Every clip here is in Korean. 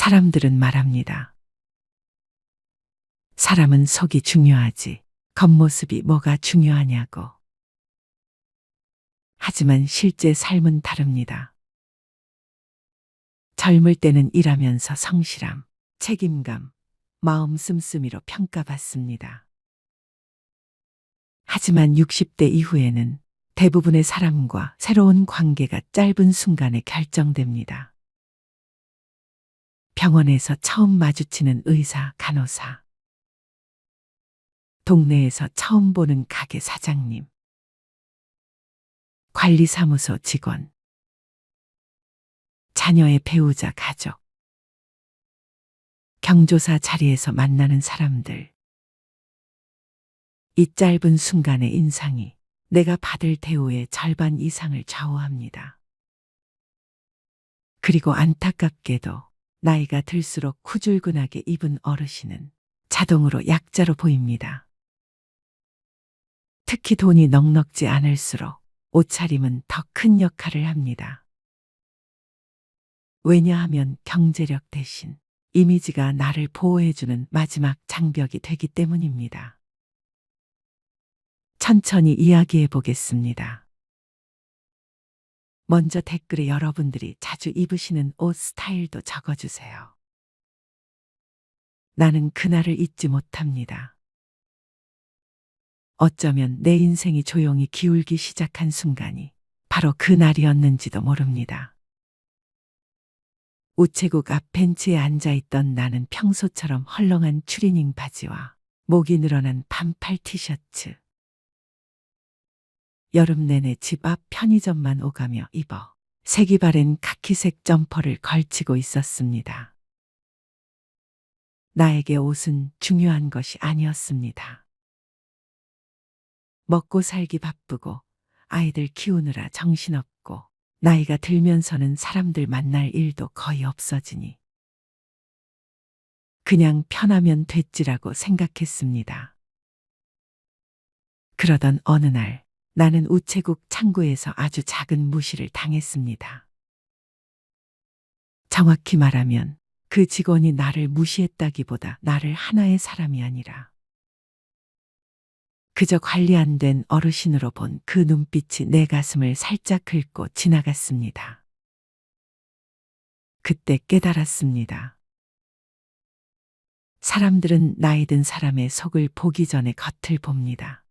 사람들은 말합니다. 사람은 속이 중요하지, 겉모습이 뭐가 중요하냐고. 하지만 실제 삶은 다릅니다. 젊을 때는 일하면서 성실함, 책임감, 마음 씀씀이로 평가받습니다. 하지만 60대 이후에는 대부분의 사람과 새로운 관계가 짧은 순간에 결정됩니다. 병원에서 처음 마주치는 의사, 간호사, 동네에서 처음 보는 가게 사장님, 관리사무소 직원, 자녀의 배우자, 가족, 경조사 자리에서 만나는 사람들. 이 짧은 순간의 인상이 내가 받을 대우의 절반 이상을 좌우합니다. 그리고 안타깝게도 나이가 들수록 후줄근하게 입은 어르신은 자동으로 약자로 보입니다. 특히 돈이 넉넉지 않을수록 옷차림은 더 큰 역할을 합니다. 왜냐하면 경제력 대신 이미지가 나를 보호해주는 마지막 장벽이 되기 때문입니다. 천천히 이야기해 보겠습니다. 먼저 댓글에 여러분들이 자주 입으시는 옷 스타일도 적어주세요. 나는 그날을 잊지 못합니다. 어쩌면 내 인생이 조용히 기울기 시작한 순간이 바로 그날이었는지도 모릅니다. 우체국 앞 벤치에 앉아있던 나는 평소처럼 헐렁한 추리닝 바지와 목이 늘어난 반팔 티셔츠, 여름 내내 집 앞 편의점만 오가며 입어 색이 바랜 카키색 점퍼를 걸치고 있었습니다. 나에게 옷은 중요한 것이 아니었습니다. 먹고 살기 바쁘고 아이들 키우느라 정신없고 나이가 들면서는 사람들 만날 일도 거의 없어지니 그냥 편하면 됐지라고 생각했습니다. 그러던 어느 날 나는 우체국 창구에서 아주 작은 무시를 당했습니다. 정확히 말하면 그 직원이 나를 무시했다기보다 나를 하나의 사람이 아니라 그저 관리 안 된 어르신으로 본 그 눈빛이 내 가슴을 살짝 긁고 지나갔습니다. 그때 깨달았습니다. 사람들은 나이 든 사람의 속을 보기 전에 겉을 봅니다.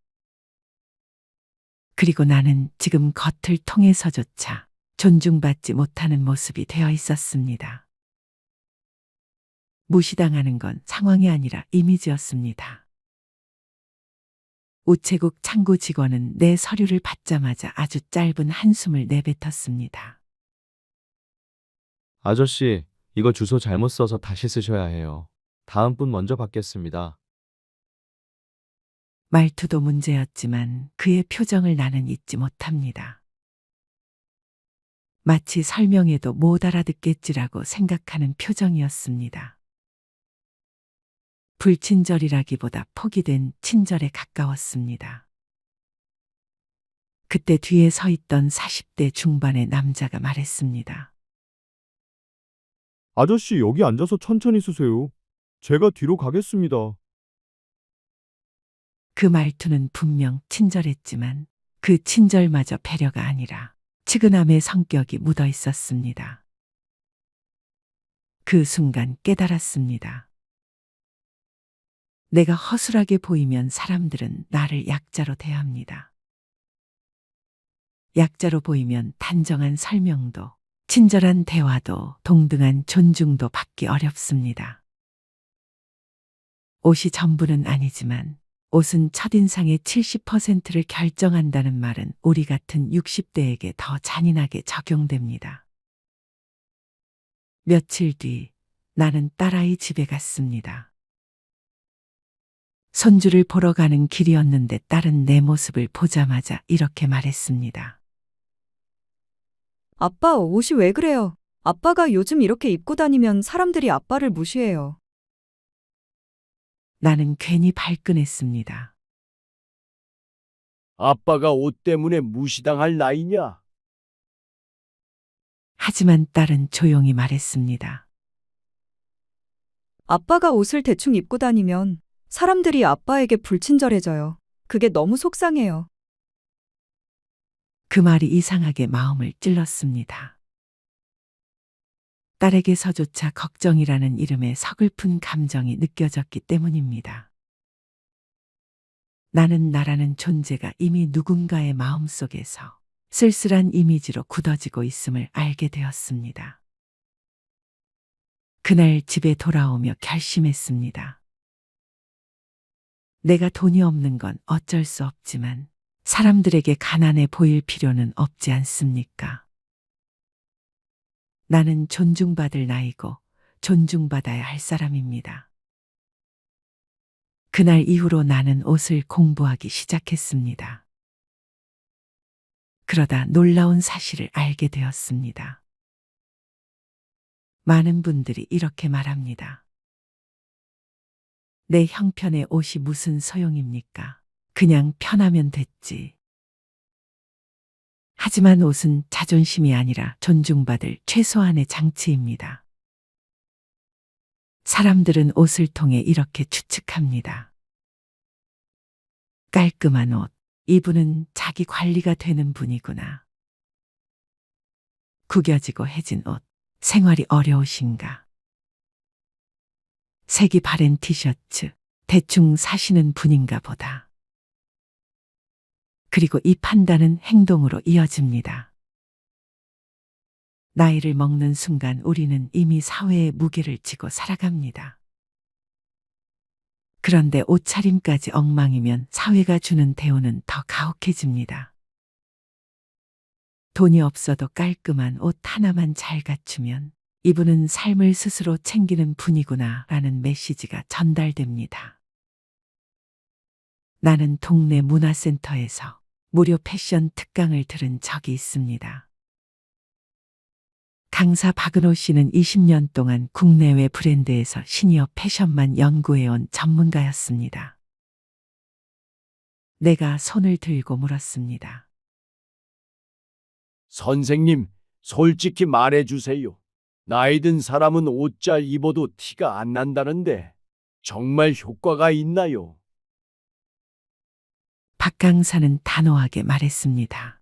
그리고 나는 지금 겉을 통해서조차 존중받지 못하는 모습이 되어 있었습니다. 무시당하는 건 상황이 아니라 이미지였습니다. 우체국 창구 직원은 내 서류를 받자마자 아주 짧은 한숨을 내뱉었습니다. 아저씨, 이거 주소 잘못 써서 다시 쓰셔야 해요. 다음 분 먼저 받겠습니다. 말투도 문제였지만 그의 표정을 나는 잊지 못합니다. 마치 설명해도 못 알아듣겠지라고 생각하는 표정이었습니다. 불친절이라기보다 포기된 친절에 가까웠습니다. 그때 뒤에 서 있던 40대 중반의 남자가 말했습니다. 아저씨, 여기 앉아서 천천히 쓰세요. 제가 뒤로 가겠습니다. 그 말투는 분명 친절했지만 그 친절마저 배려가 아니라 측은함의 성격이 묻어 있었습니다. 그 순간 깨달았습니다. 내가 허술하게 보이면 사람들은 나를 약자로 대합니다. 약자로 보이면 단정한 설명도, 친절한 대화도, 동등한 존중도 받기 어렵습니다. 옷이 전부는 아니지만 옷은 첫인상의 70%를 결정한다는 말은 우리 같은 60대에게 더 잔인하게 적용됩니다. 며칠 뒤 나는 딸아이 집에 갔습니다. 손주를 보러 가는 길이었는데 딸은 내 모습을 보자마자 이렇게 말했습니다. 아빠, 옷이 왜 그래요? 아빠가 요즘 이렇게 입고 다니면 사람들이 아빠를 무시해요. 나는 괜히 발끈했습니다. 아빠가 옷 때문에 무시당할 나이냐? 하지만 딸은 조용히 말했습니다. 아빠가 옷을 대충 입고 다니면 사람들이 아빠에게 불친절해져요. 그게 너무 속상해요. 그 말이 이상하게 마음을 찔렀습니다. 딸에게서조차 걱정이라는 이름의 서글픈 감정이 느껴졌기 때문입니다. 나는 나라는 존재가 이미 누군가의 마음속에서 쓸쓸한 이미지로 굳어지고 있음을 알게 되었습니다. 그날 집에 돌아오며 결심했습니다. 내가 돈이 없는 건 어쩔 수 없지만 사람들에게 가난해 보일 필요는 없지 않습니까? 나는 존중받을 나이고 존중받아야 할 사람입니다. 그날 이후로 나는 옷을 공부하기 시작했습니다. 그러다 놀라운 사실을 알게 되었습니다. 많은 분들이 이렇게 말합니다. 내 형편의 옷이 무슨 소용입니까? 그냥 편하면 됐지. 하지만 옷은 자존심이 아니라 존중받을 최소한의 장치입니다. 사람들은 옷을 통해 이렇게 추측합니다. 깔끔한 옷, 이분은 자기 관리가 되는 분이구나. 구겨지고 해진 옷, 생활이 어려우신가. 색이 바랜 티셔츠, 대충 사시는 분인가 보다. 그리고 이 판단은 행동으로 이어집니다. 나이를 먹는 순간 우리는 이미 사회의 무게를 지고 살아갑니다. 그런데 옷차림까지 엉망이면 사회가 주는 대우는 더 가혹해집니다. 돈이 없어도 깔끔한 옷 하나만 잘 갖추면 이분은 삶을 스스로 챙기는 분이구나 라는 메시지가 전달됩니다. 나는 동네 문화센터에서 무료 패션 특강을 들은 적이 있습니다. 강사 박은호 씨는 20년 동안 국내외 브랜드에서 시니어 패션만 연구해온 전문가였습니다. 내가 손을 들고 물었습니다. 선생님, 솔직히 말해주세요. 나이 든 사람은 옷 잘 입어도 티가 안 난다는데 정말 효과가 있나요? 박 강사는 단호하게 말했습니다.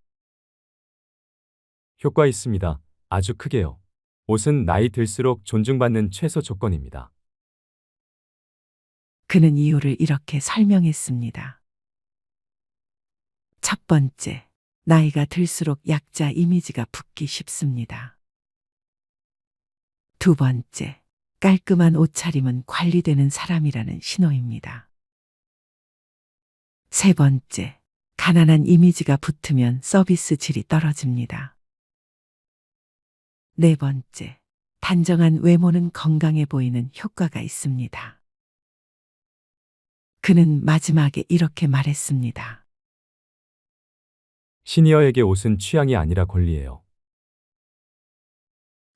효과 있습니다. 아주 크게요. 옷은 나이 들수록 존중받는 최소 조건입니다. 그는 이유를 이렇게 설명했습니다. 첫 번째, 나이가 들수록 약자 이미지가 붙기 쉽습니다. 두 번째, 깔끔한 옷차림은 관리되는 사람이라는 신호입니다. 세 번째, 가난한 이미지가 붙으면 서비스 질이 떨어집니다. 네 번째, 단정한 외모는 건강해 보이는 효과가 있습니다. 그는 마지막에 이렇게 말했습니다. 시니어에게 옷은 취향이 아니라 권리예요.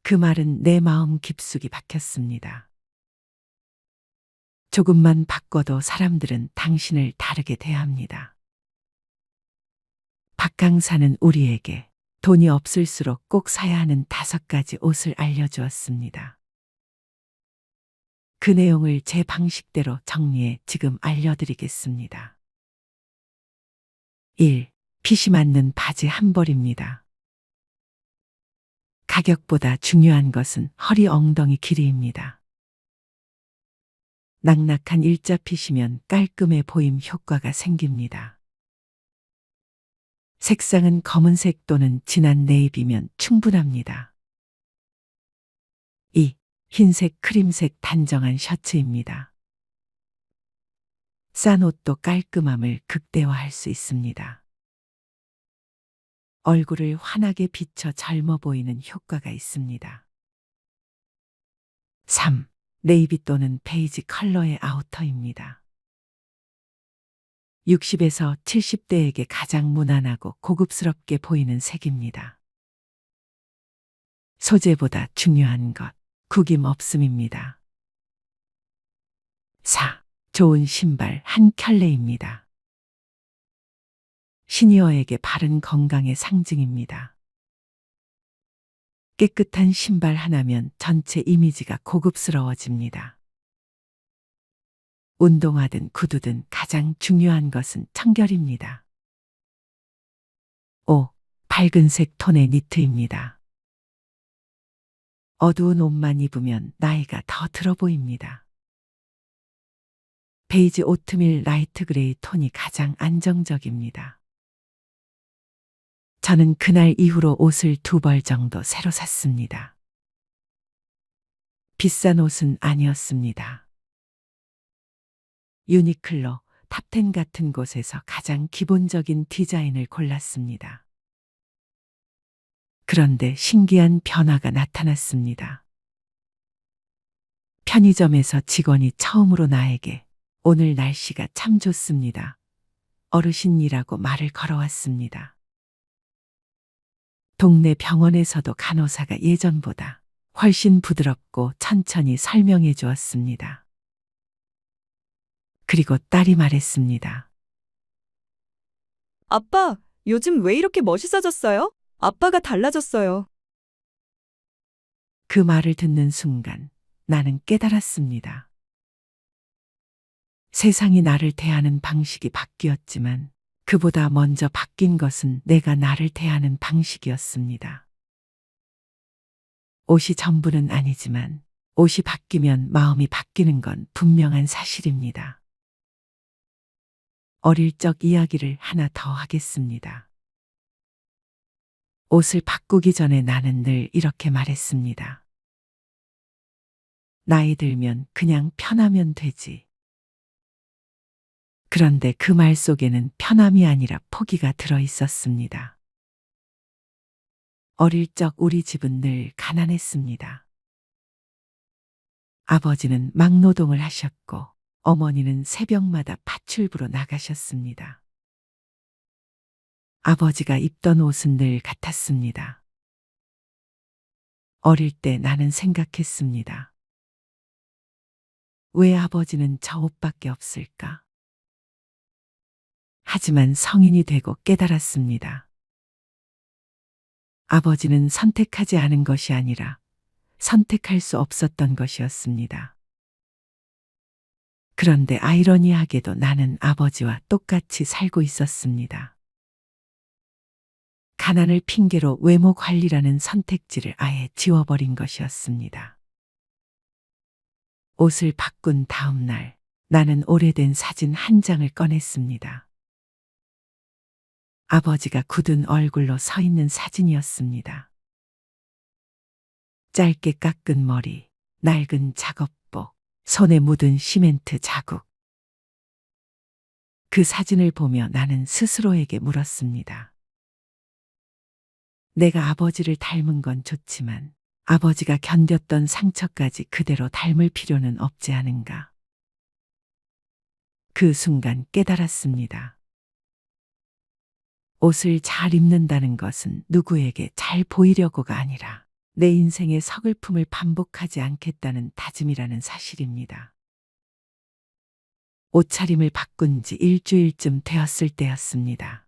그 말은 내 마음 깊숙이 박혔습니다. 조금만 바꿔도 사람들은 당신을 다르게 대합니다. 박 강사는 우리에게 돈이 없을수록 꼭 사야 하는 5가지 옷을 알려주었습니다. 그 내용을 제 방식대로 정리해 지금 알려드리겠습니다. 1. 핏이 맞는 바지 한 벌입니다. 가격보다 중요한 것은 허리 엉덩이 길이입니다. 낙낙한 일자 핏이면 깔끔해 보임 효과가 생깁니다. 색상은 검은색 또는 진한 네이비면 충분합니다. 2. 흰색, 크림색 단정한 셔츠입니다. 싼 옷도 깔끔함을 극대화할 수 있습니다. 얼굴을 환하게 비춰 젊어 보이는 효과가 있습니다. 3. 네이비 또는 베이지 컬러의 아우터입니다. 60에서 70대에게 가장 무난하고 고급스럽게 보이는 색입니다. 소재보다 중요한 것, 구김 없음입니다. 4. 좋은 신발 한 켤레입니다. 시니어에게 바른 건강의 상징입니다. 깨끗한 신발 하나면 전체 이미지가 고급스러워집니다. 운동화든 구두든 가장 중요한 것은 청결입니다. 5. 밝은색 톤의 니트입니다. 어두운 옷만 입으면 나이가 더 들어 보입니다. 베이지 오트밀 라이트 그레이 톤이 가장 안정적입니다. 저는 그날 이후로 옷을 2벌 정도 새로 샀습니다. 비싼 옷은 아니었습니다. 유니클로, 탑텐 같은 곳에서 가장 기본적인 디자인을 골랐습니다. 그런데 신기한 변화가 나타났습니다. 편의점에서 직원이 처음으로 나에게 오늘 날씨가 참 좋습니다. 어르신이라고 말을 걸어왔습니다. 동네 병원에서도 간호사가 예전보다 훨씬 부드럽고 천천히 설명해 주었습니다. 그리고 딸이 말했습니다. 아빠, 요즘 왜 이렇게 멋있어졌어요? 아빠가 달라졌어요. 그 말을 듣는 순간 나는 깨달았습니다. 세상이 나를 대하는 방식이 바뀌었지만 그보다 먼저 바뀐 것은 내가 나를 대하는 방식이었습니다. 옷이 전부는 아니지만 옷이 바뀌면 마음이 바뀌는 건 분명한 사실입니다. 어릴 적 이야기를 하나 더 하겠습니다. 옷을 바꾸기 전에 나는 늘 이렇게 말했습니다. 나이 들면 그냥 편하면 되지. 그런데 그 말 속에는 편함이 아니라 포기가 들어 있었습니다. 어릴 적 우리 집은 늘 가난했습니다. 아버지는 막노동을 하셨고 어머니는 새벽마다 팥출부로 나가셨습니다. 아버지가 입던 옷은 늘 같았습니다. 어릴 때 나는 생각했습니다. 왜 아버지는 저 옷밖에 없을까? 하지만 성인이 되고 깨달았습니다. 아버지는 선택하지 않은 것이 아니라 선택할 수 없었던 것이었습니다. 그런데 아이러니하게도 나는 아버지와 똑같이 살고 있었습니다. 가난을 핑계로 외모 관리라는 선택지를 아예 지워버린 것이었습니다. 옷을 바꾼 다음 날 나는 오래된 사진 한 장을 꺼냈습니다. 아버지가 굳은 얼굴로 서 있는 사진이었습니다. 짧게 깎은 머리, 낡은 작업복, 손에 묻은 시멘트 자국. 그 사진을 보며 나는 스스로에게 물었습니다. 내가 아버지를 닮은 건 좋지만 아버지가 견뎠던 상처까지 그대로 닮을 필요는 없지 않은가. 그 순간 깨달았습니다. 옷을 잘 입는다는 것은 누구에게 잘 보이려고가 아니라 내 인생의 서글픔을 반복하지 않겠다는 다짐이라는 사실입니다. 옷차림을 바꾼 지 일주일쯤 되었을 때였습니다.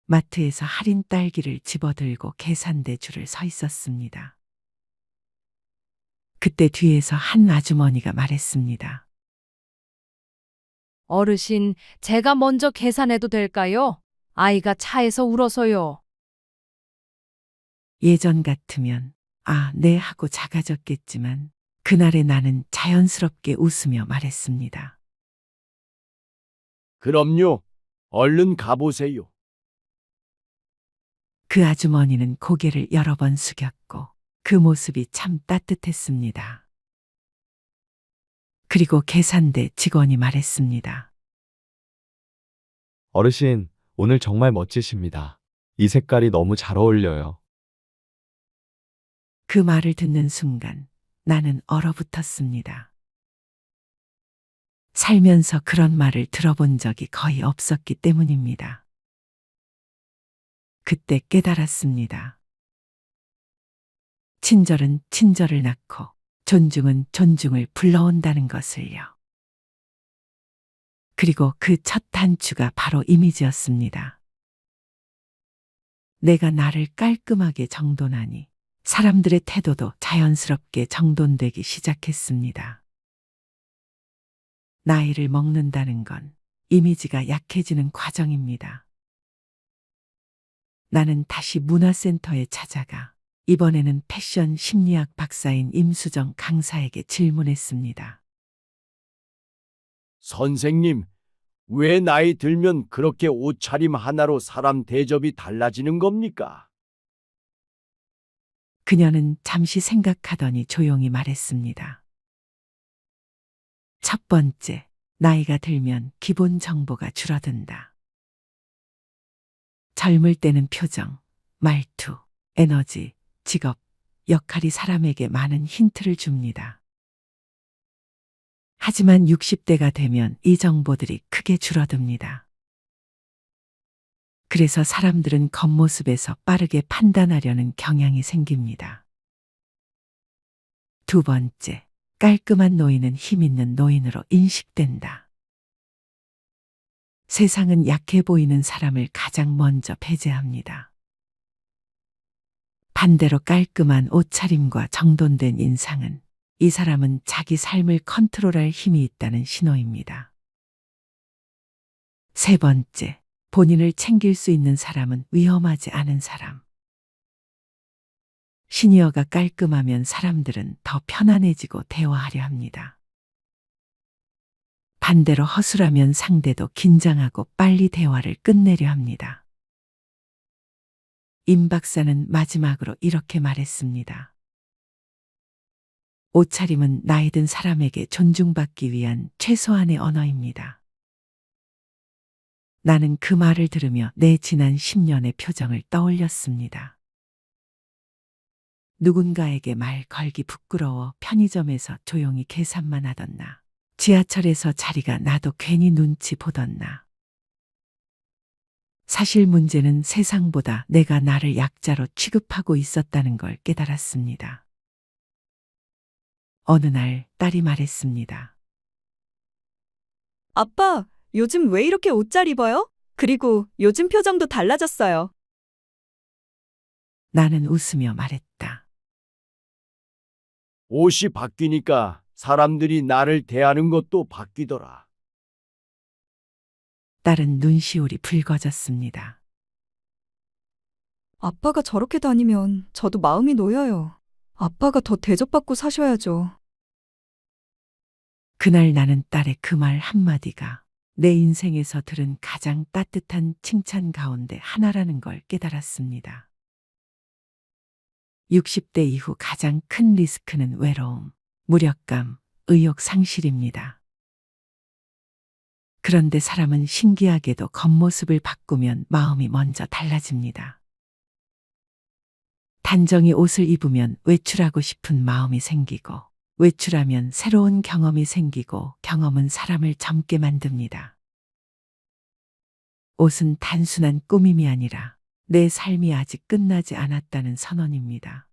마트에서 할인 딸기를 집어들고 계산대 줄을 서 있었습니다. 그때 뒤에서 한 아주머니가 말했습니다. 어르신, 제가 먼저 계산해도 될까요? 아이가 차에서 울어서요. 예전 같으면 아, 네 하고 작아졌겠지만 그날의 나는 자연스럽게 웃으며 말했습니다. 그럼요. 얼른 가보세요. 그 아주머니는 고개를 여러 번 숙였고 그 모습이 참 따뜻했습니다. 그리고 계산대 직원이 말했습니다. 어르신, 오늘 정말 멋지십니다. 이 색깔이 너무 잘 어울려요. 그 말을 듣는 순간 나는 얼어붙었습니다. 살면서 그런 말을 들어본 적이 거의 없었기 때문입니다. 그때 깨달았습니다. 친절은 친절을 낳고 존중은 존중을 불러온다는 것을요. 그리고 그 첫 단추가 바로 이미지였습니다. 내가 나를 깔끔하게 정돈하니 사람들의 태도도 자연스럽게 정돈되기 시작했습니다. 나이를 먹는다는 건 이미지가 약해지는 과정입니다. 나는 다시 문화센터에 찾아가 이번에는 패션 심리학 박사인 임수정 강사에게 질문했습니다. 선생님, 왜 나이 들면 그렇게 옷차림 하나로 사람 대접이 달라지는 겁니까? 그녀는 잠시 생각하더니 조용히 말했습니다. 첫 번째, 나이가 들면 기본 정보가 줄어든다. 젊을 때는 표정, 말투, 에너지, 직업, 역할이 사람에게 많은 힌트를 줍니다. 하지만 60대가 되면 이 정보들이 크게 줄어듭니다. 그래서 사람들은 겉모습에서 빠르게 판단하려는 경향이 생깁니다. 두 번째, 깔끔한 노인은 힘 있는 노인으로 인식된다. 세상은 약해 보이는 사람을 가장 먼저 배제합니다. 반대로 깔끔한 옷차림과 정돈된 인상은 이 사람은 자기 삶을 컨트롤할 힘이 있다는 신호입니다. 세 번째, 본인을 챙길 수 있는 사람은 위험하지 않은 사람. 시니어가 깔끔하면 사람들은 더 편안해지고 대화하려 합니다. 반대로 허술하면 상대도 긴장하고 빨리 대화를 끝내려 합니다. 임 박사는 마지막으로 이렇게 말했습니다. 옷차림은 나이 든 사람에게 존중받기 위한 최소한의 언어입니다. 나는 그 말을 들으며 내 지난 10년의 표정을 떠올렸습니다. 누군가에게 말 걸기 부끄러워 편의점에서 조용히 계산만 하던 나. 지하철에서 자리가 나도 괜히 눈치 보던 나. 사실 문제는 세상보다 내가 나를 약자로 취급하고 있었다는 걸 깨달았습니다. 어느 날 딸이 말했습니다. 아빠, 요즘 왜 이렇게 옷 잘 입어요? 그리고 요즘 표정도 달라졌어요. 나는 웃으며 말했다. 옷이 바뀌니까 사람들이 나를 대하는 것도 바뀌더라. 딸은 눈시울이 붉어졌습니다. 아빠가 저렇게 다니면 저도 마음이 놓여요. 아빠가 더 대접받고 사셔야죠. 그날 나는 딸의 그 말 한마디가 내 인생에서 들은 가장 따뜻한 칭찬 가운데 하나라는 걸 깨달았습니다. 60대 이후 가장 큰 리스크는 외로움, 무력감, 의욕 상실입니다. 그런데 사람은 신기하게도 겉모습을 바꾸면 마음이 먼저 달라집니다. 단정히 옷을 입으면 외출하고 싶은 마음이 생기고, 외출하면 새로운 경험이 생기고, 경험은 사람을 젊게 만듭니다. 옷은 단순한 꾸밈이 아니라 내 삶이 아직 끝나지 않았다는 선언입니다.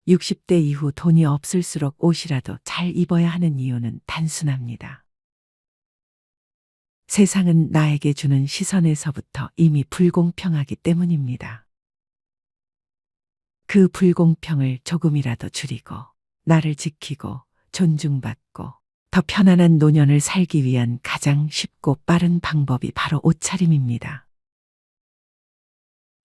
60대 이후 돈이 없을수록 옷이라도 잘 입어야 하는 이유는 단순합니다. 세상은 나에게 주는 시선에서부터 이미 불공평하기 때문입니다. 그 불공평을 조금이라도 줄이고 나를 지키고 존중받고 더 편안한 노년을 살기 위한 가장 쉽고 빠른 방법이 바로 옷차림입니다.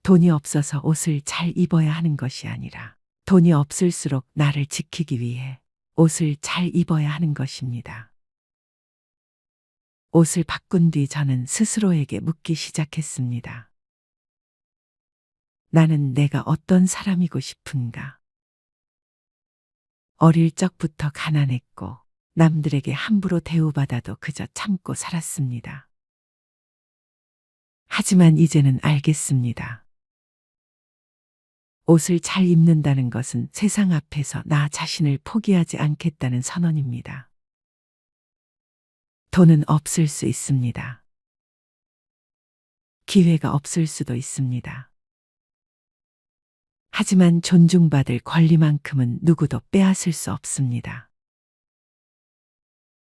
돈이 없어서 옷을 잘 입어야 하는 것이 아니라 돈이 없을수록 나를 지키기 위해 옷을 잘 입어야 하는 것입니다. 옷을 바꾼 뒤 저는 스스로에게 묻기 시작했습니다. 나는 내가 어떤 사람이고 싶은가? 어릴 적부터 가난했고 남들에게 함부로 대우받아도 그저 참고 살았습니다. 하지만 이제는 알겠습니다. 옷을 잘 입는다는 것은 세상 앞에서 나 자신을 포기하지 않겠다는 선언입니다. 돈은 없을 수 있습니다. 기회가 없을 수도 있습니다. 하지만 존중받을 권리만큼은 누구도 빼앗을 수 없습니다.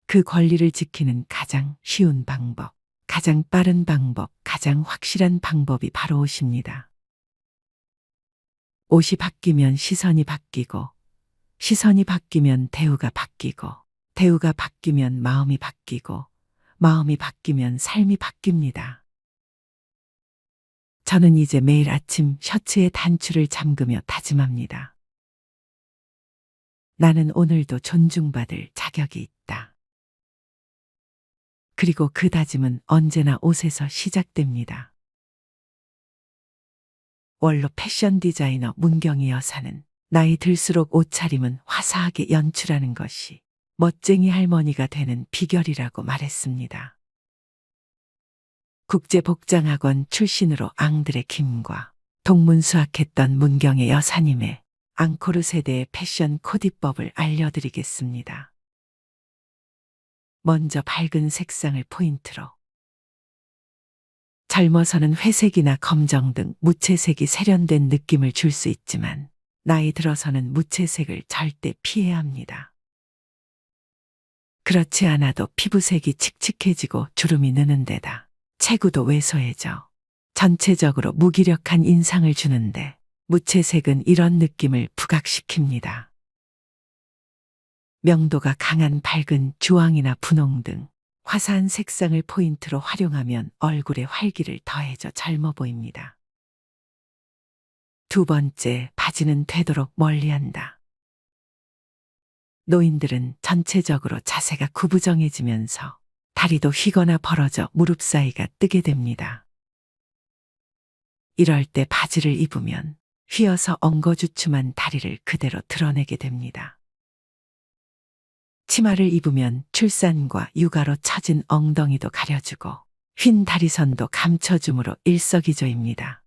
그 권리를 지키는 가장 쉬운 방법, 가장 빠른 방법, 가장 확실한 방법이 바로 옷입니다. 옷이 바뀌면 시선이 바뀌고, 시선이 바뀌면 대우가 바뀌고, 대우가 바뀌면 마음이 바뀌고 마음이 바뀌면 삶이 바뀝니다. 저는 이제 매일 아침 셔츠의 단추를 잠그며 다짐합니다. 나는 오늘도 존중받을 자격이 있다. 그리고 그 다짐은 언제나 옷에서 시작됩니다. 원로 패션 디자이너 문경희 여사는 나이 들수록 옷차림은 화사하게 연출하는 것이 멋쟁이 할머니가 되는 비결이라고 말했습니다. 국제복장학원 출신으로 앙드레 김과 동문수학했던 문경의 여사님의 앙코르 세대의 패션 코디법을 알려드리겠습니다. 먼저 밝은 색상을 포인트로. 젊어서는 회색이나 검정 등 무채색이 세련된 느낌을 줄 수 있지만 나이 들어서는 무채색을 절대 피해야 합니다. 그렇지 않아도 피부색이 칙칙해지고 주름이 느는 데다 체구도 왜소해져 전체적으로 무기력한 인상을 주는데 무채색은 이런 느낌을 부각시킵니다. 명도가 강한 밝은 주황이나 분홍 등 화사한 색상을 포인트로 활용하면 얼굴에 활기를 더해줘 젊어 보입니다. 두 번째, 바지는 되도록 멀리한다. 노인들은 전체적으로 자세가 구부정해지면서 다리도 휘거나 벌어져 무릎 사이가 뜨게 됩니다. 이럴 때 바지를 입으면 휘어서 엉거주춤한 다리를 그대로 드러내게 됩니다. 치마를 입으면 출산과 육아로 처진 엉덩이도 가려주고 휜 다리선도 감춰주므로 일석이조입니다.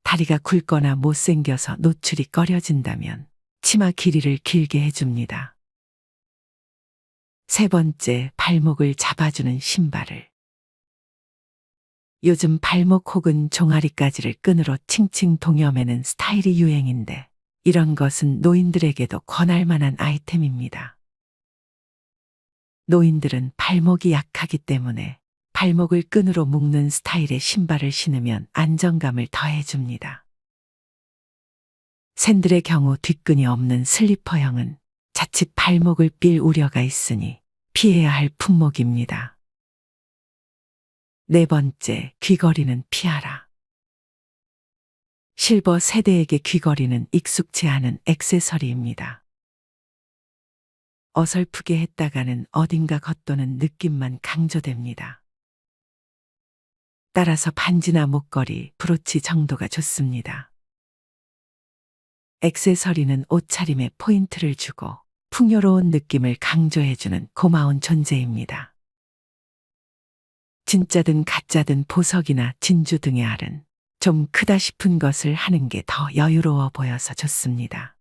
다리가 굵거나 못생겨서 노출이 꺼려진다면 치마 길이를 길게 해줍니다. 세 번째, 발목을 잡아주는 신발을. 요즘 발목 혹은 종아리까지를 끈으로 칭칭 동여매는 스타일이 유행인데 이런 것은 노인들에게도 권할 만한 아이템입니다. 노인들은 발목이 약하기 때문에 발목을 끈으로 묶는 스타일의 신발을 신으면 안정감을 더해줍니다. 샌들의 경우 뒷끈이 없는 슬리퍼형은 자칫 발목을 삘 우려가 있으니 피해야 할 품목입니다. 네 번째, 귀걸이는 피하라. 실버 세대에게 귀걸이는 익숙치 않은 액세서리입니다. 어설프게 했다가는 어딘가 겉도는 느낌만 강조됩니다. 따라서 반지나 목걸이, 브로치 정도가 좋습니다. 액세서리는 옷차림에 포인트를 주고 풍요로운 느낌을 강조해주는 고마운 존재입니다. 진짜든 가짜든 보석이나 진주 등의 알은 좀 크다 싶은 것을 하는 게 더 여유로워 보여서 좋습니다.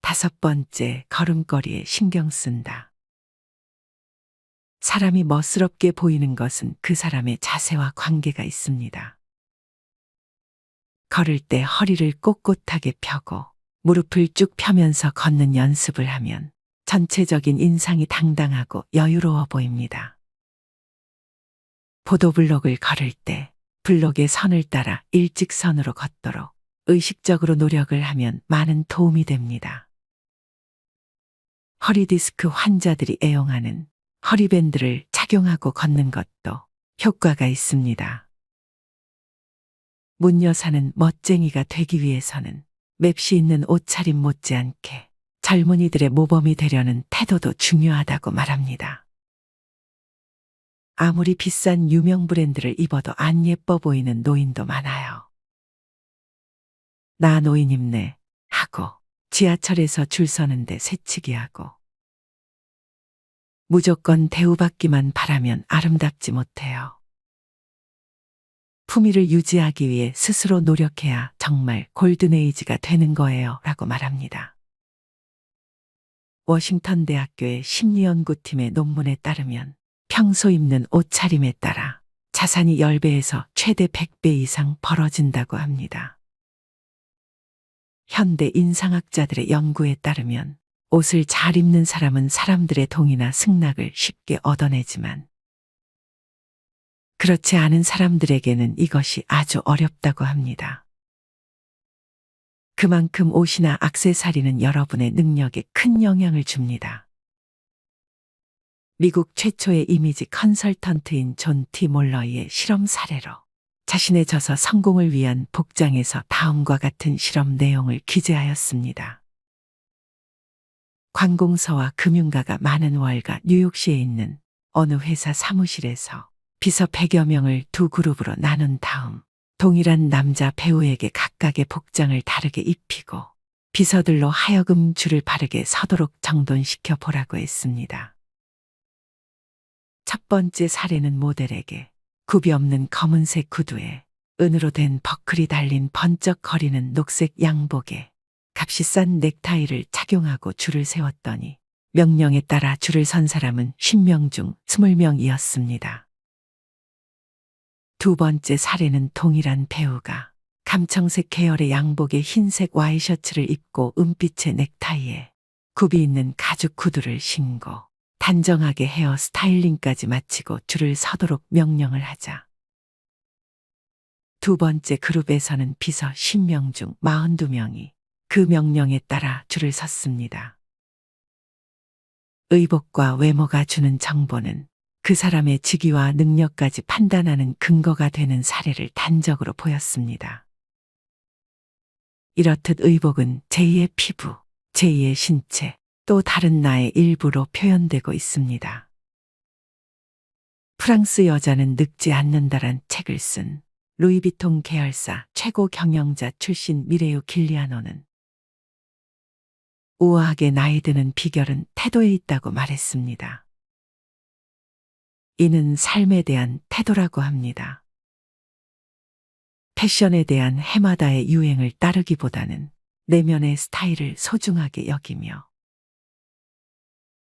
다섯 번째, 걸음걸이에 신경 쓴다. 사람이 멋스럽게 보이는 것은 그 사람의 자세와 관계가 있습니다. 걸을 때 허리를 꼿꼿하게 펴고 무릎을 쭉 펴면서 걷는 연습을 하면 전체적인 인상이 당당하고 여유로워 보입니다. 보도블록을 걸을 때 블록의 선을 따라 일직선으로 걷도록 의식적으로 노력을 하면 많은 도움이 됩니다. 허리디스크 환자들이 애용하는 허리밴드를 착용하고 걷는 것도 효과가 있습니다. 문 여사는 멋쟁이가 되기 위해서는 맵시 있는 옷차림 못지않게 젊은이들의 모범이 되려는 태도도 중요하다고 말합니다. 아무리 비싼 유명 브랜드를 입어도 안 예뻐 보이는 노인도 많아요. 나 노인 입네 하고 지하철에서 줄 서는데 새치기 하고 무조건 대우받기만 바라면 아름답지 못해요. 품위를 유지하기 위해 스스로 노력해야 정말 골든에이지가 되는 거예요 라고 말합니다. 워싱턴 대학교의 심리연구팀의 논문에 따르면 평소 입는 옷차림에 따라 자산이 10배에서 최대 100배 이상 벌어진다고 합니다. 현대 인상학자들의 연구에 따르면 옷을 잘 입는 사람은 사람들의 동의나 승낙을 쉽게 얻어내지만 그렇지 않은 사람들에게는 이것이 아주 어렵다고 합니다. 그만큼 옷이나 액세서리는 여러분의 능력에 큰 영향을 줍니다. 미국 최초의 이미지 컨설턴트인 존 T. 몰러이의 실험 사례로 자신의 저서 성공을 위한 복장에서 다음과 같은 실험 내용을 기재하였습니다. 관공서와 금융가가 많은 월가 뉴욕시에 있는 어느 회사 사무실에서 비서 100여 명을 두 그룹으로 나눈 다음 동일한 남자 배우에게 각각의 복장을 다르게 입히고 비서들로 하여금 줄을 바르게 서도록 정돈시켜 보라고 했습니다. 첫 번째 사례는 모델에게 굽이 없는 검은색 구두에 은으로 된 버클이 달린 번쩍거리는 녹색 양복에 값이 싼 넥타이를 착용하고 줄을 세웠더니 명령에 따라 줄을 선 사람은 10명 중 20명이었습니다. 두 번째 사례는 동일한 배우가 감청색 계열의 양복에 흰색 와이셔츠를 입고 은빛의 넥타이에 굽이 있는 가죽 구두를 신고 단정하게 헤어 스타일링까지 마치고 줄을 서도록 명령을 하자. 두 번째 그룹에서는 비서 10명 중 42명이 그 명령에 따라 줄을 섰습니다. 의복과 외모가 주는 정보는 그 사람의 직위와 능력까지 판단하는 근거가 되는 사례를 단적으로 보였습니다. 이렇듯 의복은 제2의 피부, 제2의 신체, 또 다른 나의 일부로 표현되고 있습니다. 프랑스 여자는 늙지 않는다란 책을 쓴 루이비통 계열사 최고 경영자 출신 미레우 길리아노는 우아하게 나이 드는 비결은 태도에 있다고 말했습니다. 이는 삶에 대한 태도라고 합니다. 패션에 대한 해마다의 유행을 따르기보다는 내면의 스타일을 소중하게 여기며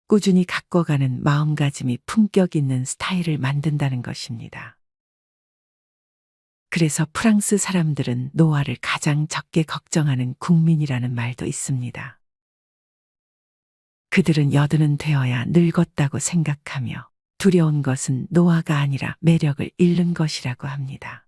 꾸준히 가꿔가는 마음가짐이 품격 있는 스타일을 만든다는 것입니다. 그래서 프랑스 사람들은 노화를 가장 적게 걱정하는 국민이라는 말도 있습니다. 그들은 여든은 되어야 늙었다고 생각하며 두려운 것은 노화가 아니라 매력을 잃는 것이라고 합니다.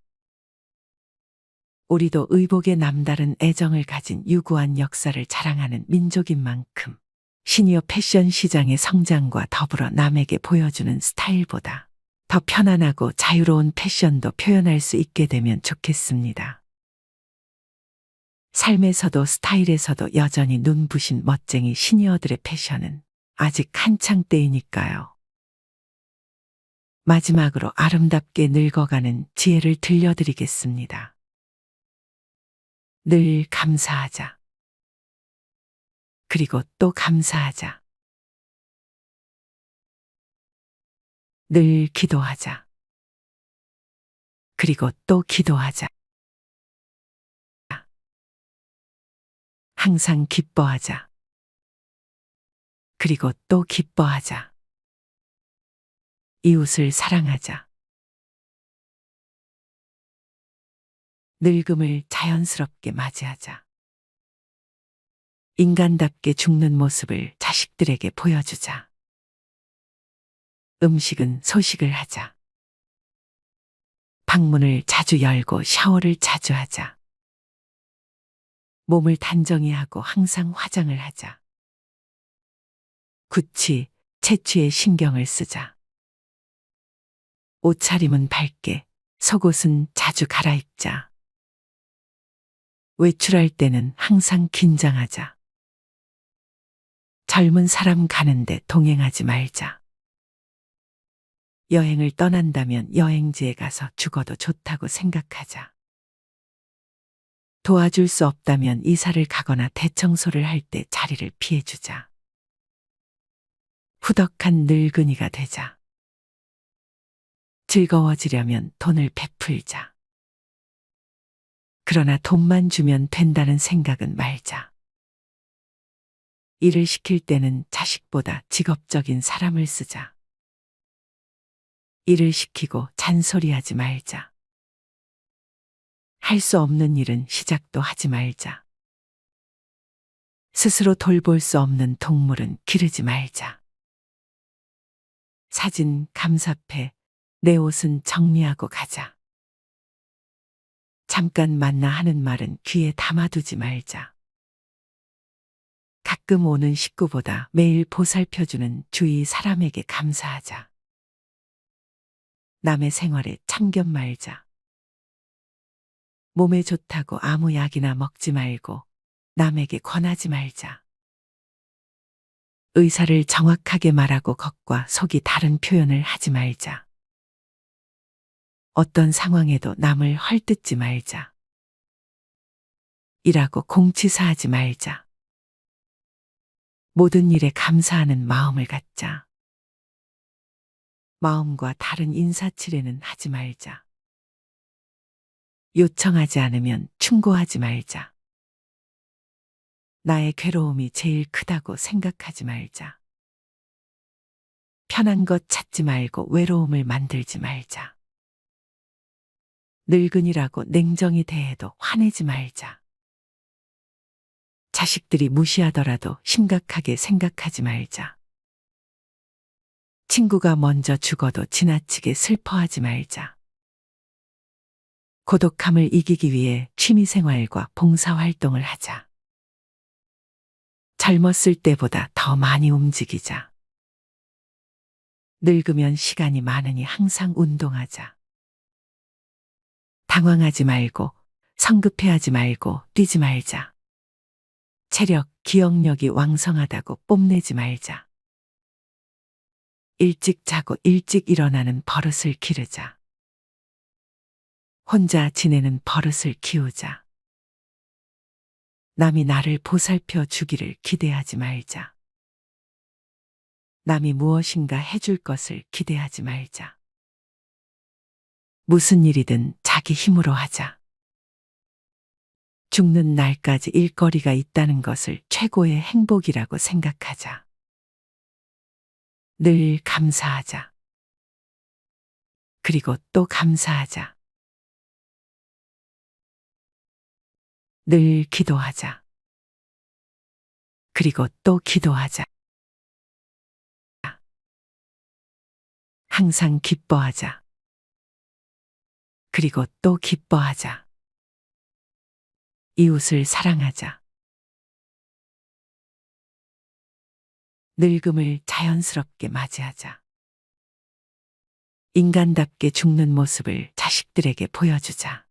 우리도 의복에 남다른 애정을 가진 유구한 역사를 자랑하는 민족인 만큼 시니어 패션 시장의 성장과 더불어 남에게 보여주는 스타일보다 더 편안하고 자유로운 패션도 표현할 수 있게 되면 좋겠습니다. 삶에서도 스타일에서도 여전히 눈부신 멋쟁이 시니어들의 패션은 아직 한창 때이니까요. 마지막으로 아름답게 늙어가는 지혜를 들려드리겠습니다. 늘 감사하자. 그리고 또 감사하자. 늘 기도하자. 그리고 또 기도하자. 항상 기뻐하자. 그리고 또 기뻐하자. 이웃을 사랑하자. 늙음을 자연스럽게 맞이하자. 인간답게 죽는 모습을 자식들에게 보여주자. 음식은 소식을 하자. 방문을 자주 열고 샤워를 자주 하자. 몸을 단정히 하고 항상 화장을 하자. 구취, 채취에 신경을 쓰자. 옷차림은 밝게, 속옷은 자주 갈아입자. 외출할 때는 항상 긴장하자. 젊은 사람 가는데 동행하지 말자. 여행을 떠난다면 여행지에 가서 죽어도 좋다고 생각하자. 도와줄 수 없다면 이사를 가거나 대청소를 할 때 자리를 피해주자. 후덕한 늙은이가 되자. 즐거워지려면 돈을 베풀자. 그러나 돈만 주면 된다는 생각은 말자. 일을 시킬 때는 자식보다 직업적인 사람을 쓰자. 일을 시키고 잔소리하지 말자. 할 수 없는 일은 시작도 하지 말자. 스스로 돌볼 수 없는 동물은 기르지 말자. 사진 감사패, 내 옷은 정리하고 가자. 잠깐 만나 하는 말은 귀에 담아두지 말자. 가끔 오는 식구보다 매일 보살펴주는 주위 사람에게 감사하자. 남의 생활에 참견 말자. 몸에 좋다고 아무 약이나 먹지 말고 남에게 권하지 말자. 의사를 정확하게 말하고 겉과 속이 다른 표현을 하지 말자. 어떤 상황에도 남을 헐뜯지 말자. 일하고 공치사하지 말자. 모든 일에 감사하는 마음을 갖자. 마음과 다른 인사치레는 하지 말자. 요청하지 않으면 충고하지 말자. 나의 괴로움이 제일 크다고 생각하지 말자. 편한 것 찾지 말고 외로움을 만들지 말자. 늙은이라고 냉정히 대해도 화내지 말자. 자식들이 무시하더라도 심각하게 생각하지 말자. 친구가 먼저 죽어도 지나치게 슬퍼하지 말자. 고독함을 이기기 위해 취미생활과 봉사활동을 하자. 젊었을 때보다 더 많이 움직이자. 늙으면 시간이 많으니 항상 운동하자. 당황하지 말고 성급해하지 말고 뛰지 말자. 체력, 기억력이 왕성하다고 뽐내지 말자. 일찍 자고 일찍 일어나는 버릇을 기르자. 혼자 지내는 버릇을 키우자. 남이 나를 보살펴 주기를 기대하지 말자. 남이 무엇인가 해줄 것을 기대하지 말자. 무슨 일이든 자기 힘으로 하자. 죽는 날까지 일거리가 있다는 것을 최고의 행복이라고 생각하자. 늘 감사하자. 그리고 또 감사하자. 늘 기도하자. 그리고 또 기도하자. 항상 기뻐하자. 그리고 또 기뻐하자. 이웃을 사랑하자. 늙음을 자연스럽게 맞이하자. 인간답게 죽는 모습을 자식들에게 보여주자.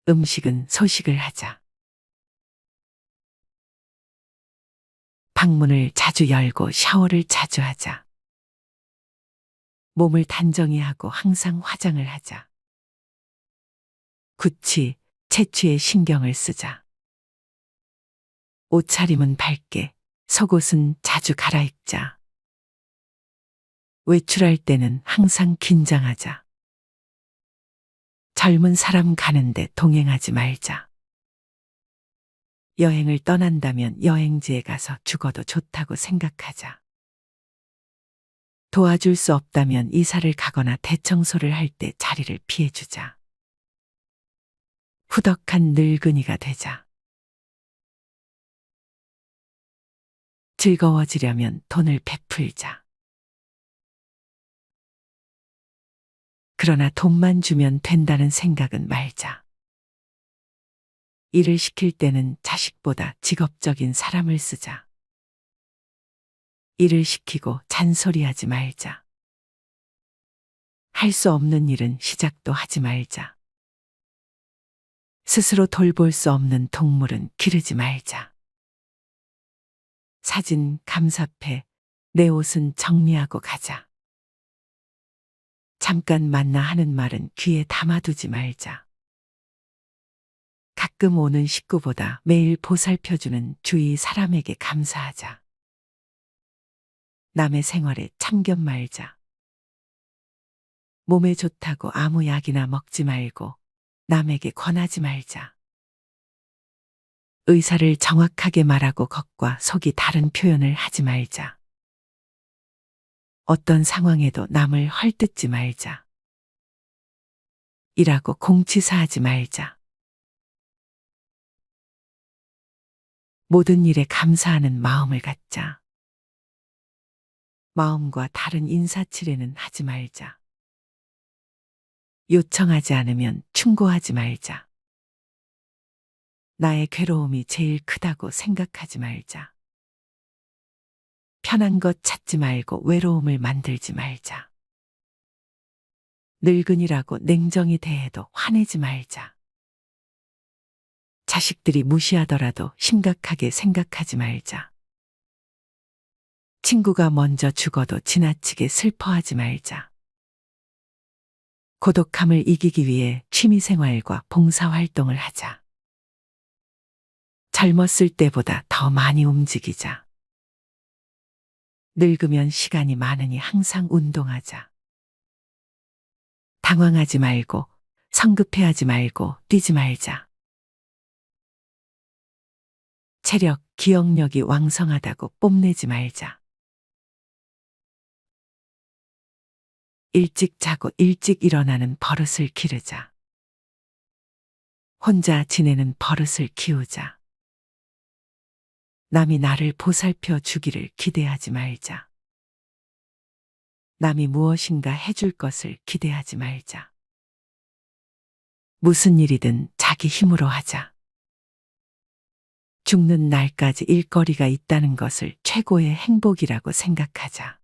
음식은 소식을 하자. 방문을 자주 열고 샤워를 자주 하자. 몸을 단정히 하고 항상 화장을 하자. 구취, 채취에 신경을 쓰자. 옷차림은 밝게, 속옷은 자주 갈아입자. 외출할 때는 항상 긴장하자. 젊은 사람 가는데 동행하지 말자. 여행을 떠난다면 여행지에 가서 죽어도 좋다고 생각하자. 도와줄 수 없다면 이사를 가거나 대청소를 할 때 자리를 피해주자. 후덕한 늙은이가 되자. 즐거워지려면 돈을 베풀자. 그러나 돈만 주면 된다는 생각은 말자. 일을 시킬 때는 자식보다 직업적인 사람을 쓰자. 일을 시키고 잔소리하지 말자. 할 수 없는 일은 시작도 하지 말자. 스스로 돌볼 수 없는 동물은 기르지 말자. 사진 감사패, 내 옷은 정리하고 가자. 잠깐 만나 하는 말은 귀에 담아두지 말자. 가끔 오는 식구보다 매일 보살펴주는 주위 사람에게 감사하자. 남의 생활에 참견 말자. 몸에 좋다고 아무 약이나 먹지 말고 남에게 권하지 말자. 의사를 정확하게 말하고 겉과 속이 다른 표현을 하지 말자. 어떤 상황에도 남을 헐뜯지 말자. 일하고 공치사하지 말자. 모든 일에 감사하는 마음을 갖자. 마음과 다른 인사치레는 하지 말자. 요청하지 않으면 충고하지 말자. 나의 괴로움이 제일 크다고 생각하지 말자. 편한 것 찾지 말고 외로움을 만들지 말자. 늙은이라고 냉정히 대해도 화내지 말자. 자식들이 무시하더라도 심각하게 생각하지 말자. 친구가 먼저 죽어도 지나치게 슬퍼하지 말자. 고독함을 이기기 위해 취미생활과 봉사활동을 하자. 젊었을 때보다 더 많이 움직이자. 늙으면 시간이 많으니 항상 운동하자. 당황하지 말고, 성급해하지 말고, 뛰지 말자. 체력, 기억력이 왕성하다고 뽐내지 말자. 일찍 자고 일찍 일어나는 버릇을 기르자. 혼자 지내는 버릇을 키우자. 남이 나를 보살펴 주기를 기대하지 말자. 남이 무엇인가 해줄 것을 기대하지 말자. 무슨 일이든 자기 힘으로 하자. 죽는 날까지 일거리가 있다는 것을 최고의 행복이라고 생각하자.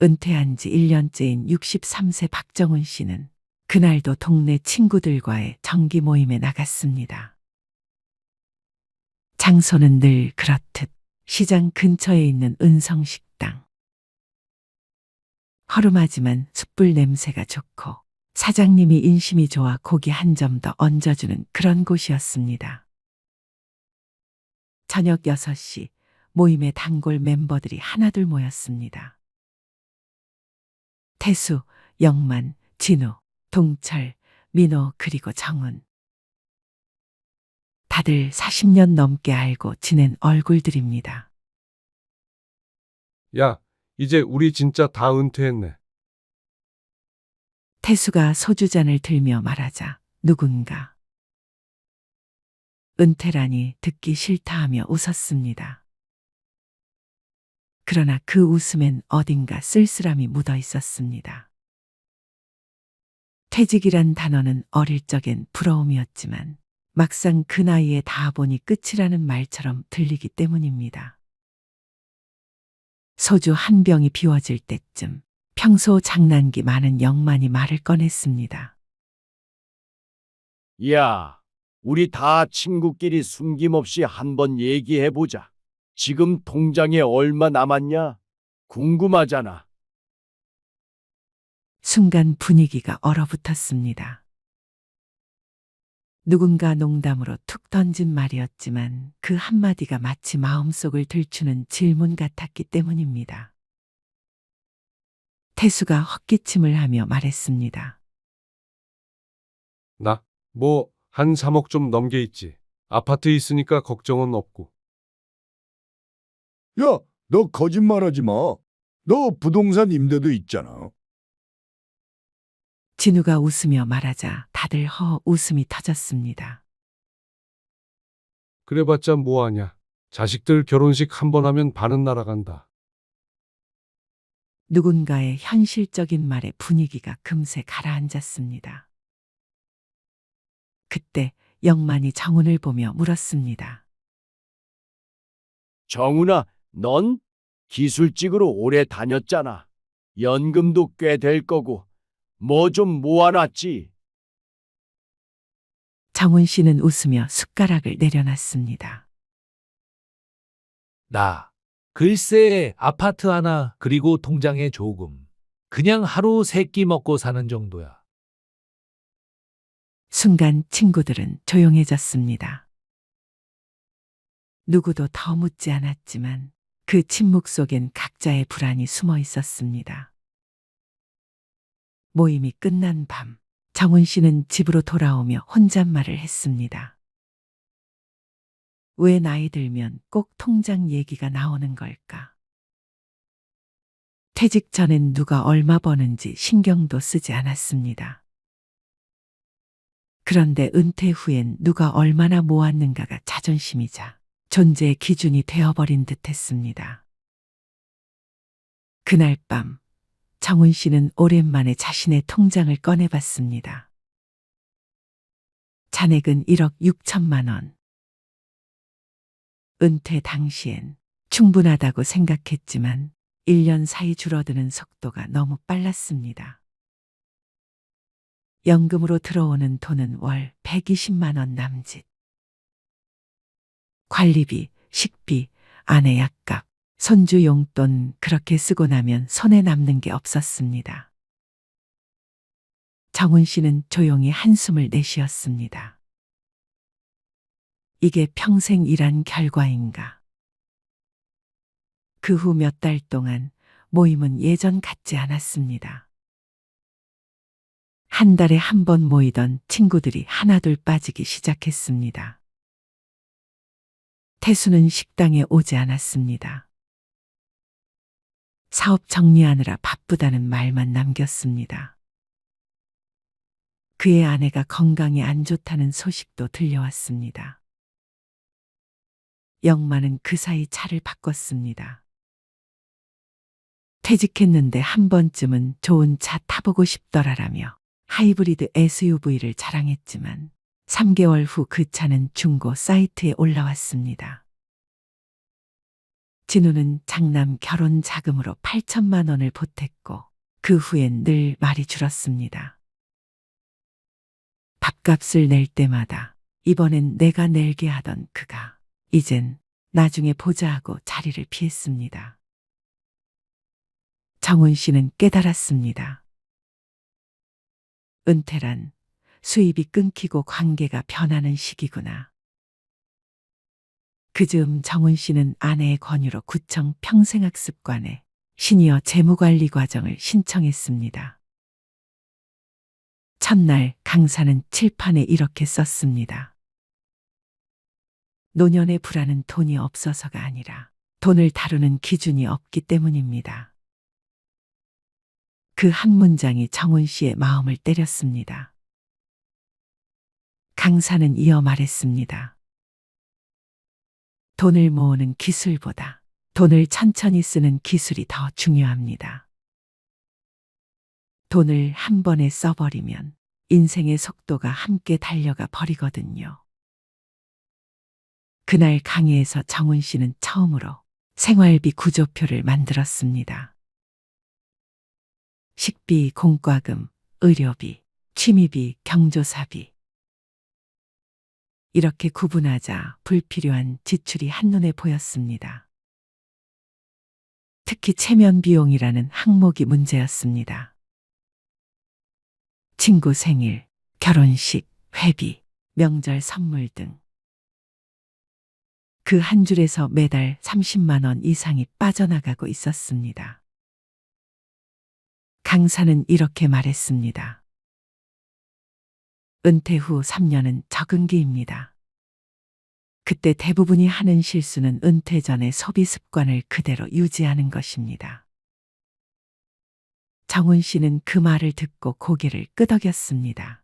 은퇴한 지 1년째인 63세 박정훈 씨는 그날도 동네 친구들과의 정기 모임에 나갔습니다. 장소는 늘 그렇듯 시장 근처에 있는 은성식당. 허름하지만 숯불 냄새가 좋고 사장님이 인심이 좋아 고기 한 점 더 얹어주는 그런 곳이었습니다. 저녁 6시 모임에 단골 멤버들이 하나둘 모였습니다. 태수, 영만, 진우, 동철, 민호 그리고 정훈. 다들 40년 넘게 알고 지낸 얼굴들입니다. 야, 이제 우리 진짜 다 은퇴했네. 태수가 소주잔을 들며 말하자 누군가 은퇴라니 듣기 싫다 하며 웃었습니다. 그러나 그 웃음엔 어딘가 쓸쓸함이 묻어 있었습니다. 퇴직이란 단어는 어릴 적엔 부러움이었지만 막상 그 나이에 다 보니 끝이라는 말처럼 들리기 때문입니다. 소주 한 병이 비워질 때쯤 평소 장난기 많은 영만이 말을 꺼냈습니다. 야, 우리 다 친구끼리 숨김없이 한번 얘기해보자. 지금 통장에 얼마 남았냐? 궁금하잖아. 순간 분위기가 얼어붙었습니다. 누군가 농담으로 툭 던진 말이었지만 그 한마디가 마치 마음속을 들추는 질문 같았기 때문입니다. 태수가 헛기침을 하며 말했습니다. 나, 한 3억 좀 넘게 있지. 아파트 있으니까 걱정은 없고. 야, 너 거짓말하지 마. 너 부동산 임대도 있잖아. 진우가 웃으며 말하자 다들 허 웃음이 터졌습니다. 그래봤자 뭐하냐. 자식들 결혼식 한 번 하면 반은 날아간다. 누군가의 현실적인 말에 분위기가 금세 가라앉았습니다. 그때 영만이 정훈을 보며 물었습니다. 정훈아, 넌 기술직으로 오래 다녔잖아. 연금도 꽤 될 거고 뭐 좀 모아놨지? 정훈 씨는 웃으며 숟가락을 내려놨습니다. 나, 글쎄, 아파트 하나, 그리고 통장에 조금. 그냥 하루 세끼 먹고 사는 정도야. 순간 친구들은 조용해졌습니다. 누구도 더 묻지 않았지만 그 침묵 속엔 각자의 불안이 숨어 있었습니다. 모임이 끝난 밤, 정훈 씨는 집으로 돌아오며 혼잣말을 했습니다. 왜 나이 들면 꼭 통장 얘기가 나오는 걸까? 퇴직 전엔 누가 얼마 버는지 신경도 쓰지 않았습니다. 그런데 은퇴 후엔 누가 얼마나 모았는가가 자존심이자 존재의 기준이 되어버린 듯 했습니다. 그날 밤, 정훈 씨는 오랜만에 자신의 통장을 꺼내봤습니다. 잔액은 1억 6천만 원. 은퇴 당시엔 충분하다고 생각했지만 1년 사이 줄어드는 속도가 너무 빨랐습니다. 연금으로 들어오는 돈은 월 120만 원 남짓. 관리비, 식비, 아내 약값, 손주 용돈 그렇게 쓰고 나면 손에 남는 게 없었습니다. 정훈 씨는 조용히 한숨을 내쉬었습니다. 이게 평생 일한 결과인가? 그 후 몇 달 동안 모임은 예전 같지 않았습니다. 한 달에 한 번 모이던 친구들이 하나둘 빠지기 시작했습니다. 태수는 식당에 오지 않았습니다. 사업 정리하느라 바쁘다는 말만 남겼습니다. 그의 아내가 건강이 안 좋다는 소식도 들려왔습니다. 영만은 그 사이 차를 바꿨습니다. 퇴직했는데 한 번쯤은 좋은 차 타보고 싶더라라며 하이브리드 SUV를 자랑했지만 3개월 후 그 차는 중고 사이트에 올라왔습니다. 진우는 장남 결혼 자금으로 8천만 원을 보탰고 그 후엔 늘 말이 줄었습니다. 밥값을 낼 때마다 이번엔 내가 낼게 하던 그가 이젠 나중에 보자 하고 자리를 피했습니다. 정훈 씨는 깨달았습니다. 은퇴란 수입이 끊기고 관계가 변하는 시기구나. 그즈음 정훈 씨는 아내의 권유로 구청 평생학습관에 시니어 재무관리 과정을 신청했습니다. 첫날 강사는 칠판에 이렇게 썼습니다. 노년의 불안은 돈이 없어서가 아니라 돈을 다루는 기준이 없기 때문입니다. 그 한 문장이 정훈 씨의 마음을 때렸습니다. 강사는 이어 말했습니다. 돈을 모으는 기술보다 돈을 천천히 쓰는 기술이 더 중요합니다. 돈을 한 번에 써버리면 인생의 속도가 함께 달려가 버리거든요. 그날 강의에서 정훈 씨는 처음으로 생활비 구조표를 만들었습니다. 식비, 공과금, 의료비, 취미비, 경조사비. 이렇게 구분하자 불필요한 지출이 한눈에 보였습니다. 특히 체면 비용이라는 항목이 문제였습니다. 친구 생일, 결혼식, 회비, 명절 선물 등. 그 한 줄에서 매달 30만 원 이상이 빠져나가고 있었습니다. 강사는 이렇게 말했습니다. 은퇴 후 3년은 적응기입니다. 그때 대부분이 하는 실수는 은퇴 전의 소비 습관을 그대로 유지하는 것입니다. 정훈 씨는 그 말을 듣고 고개를 끄덕였습니다.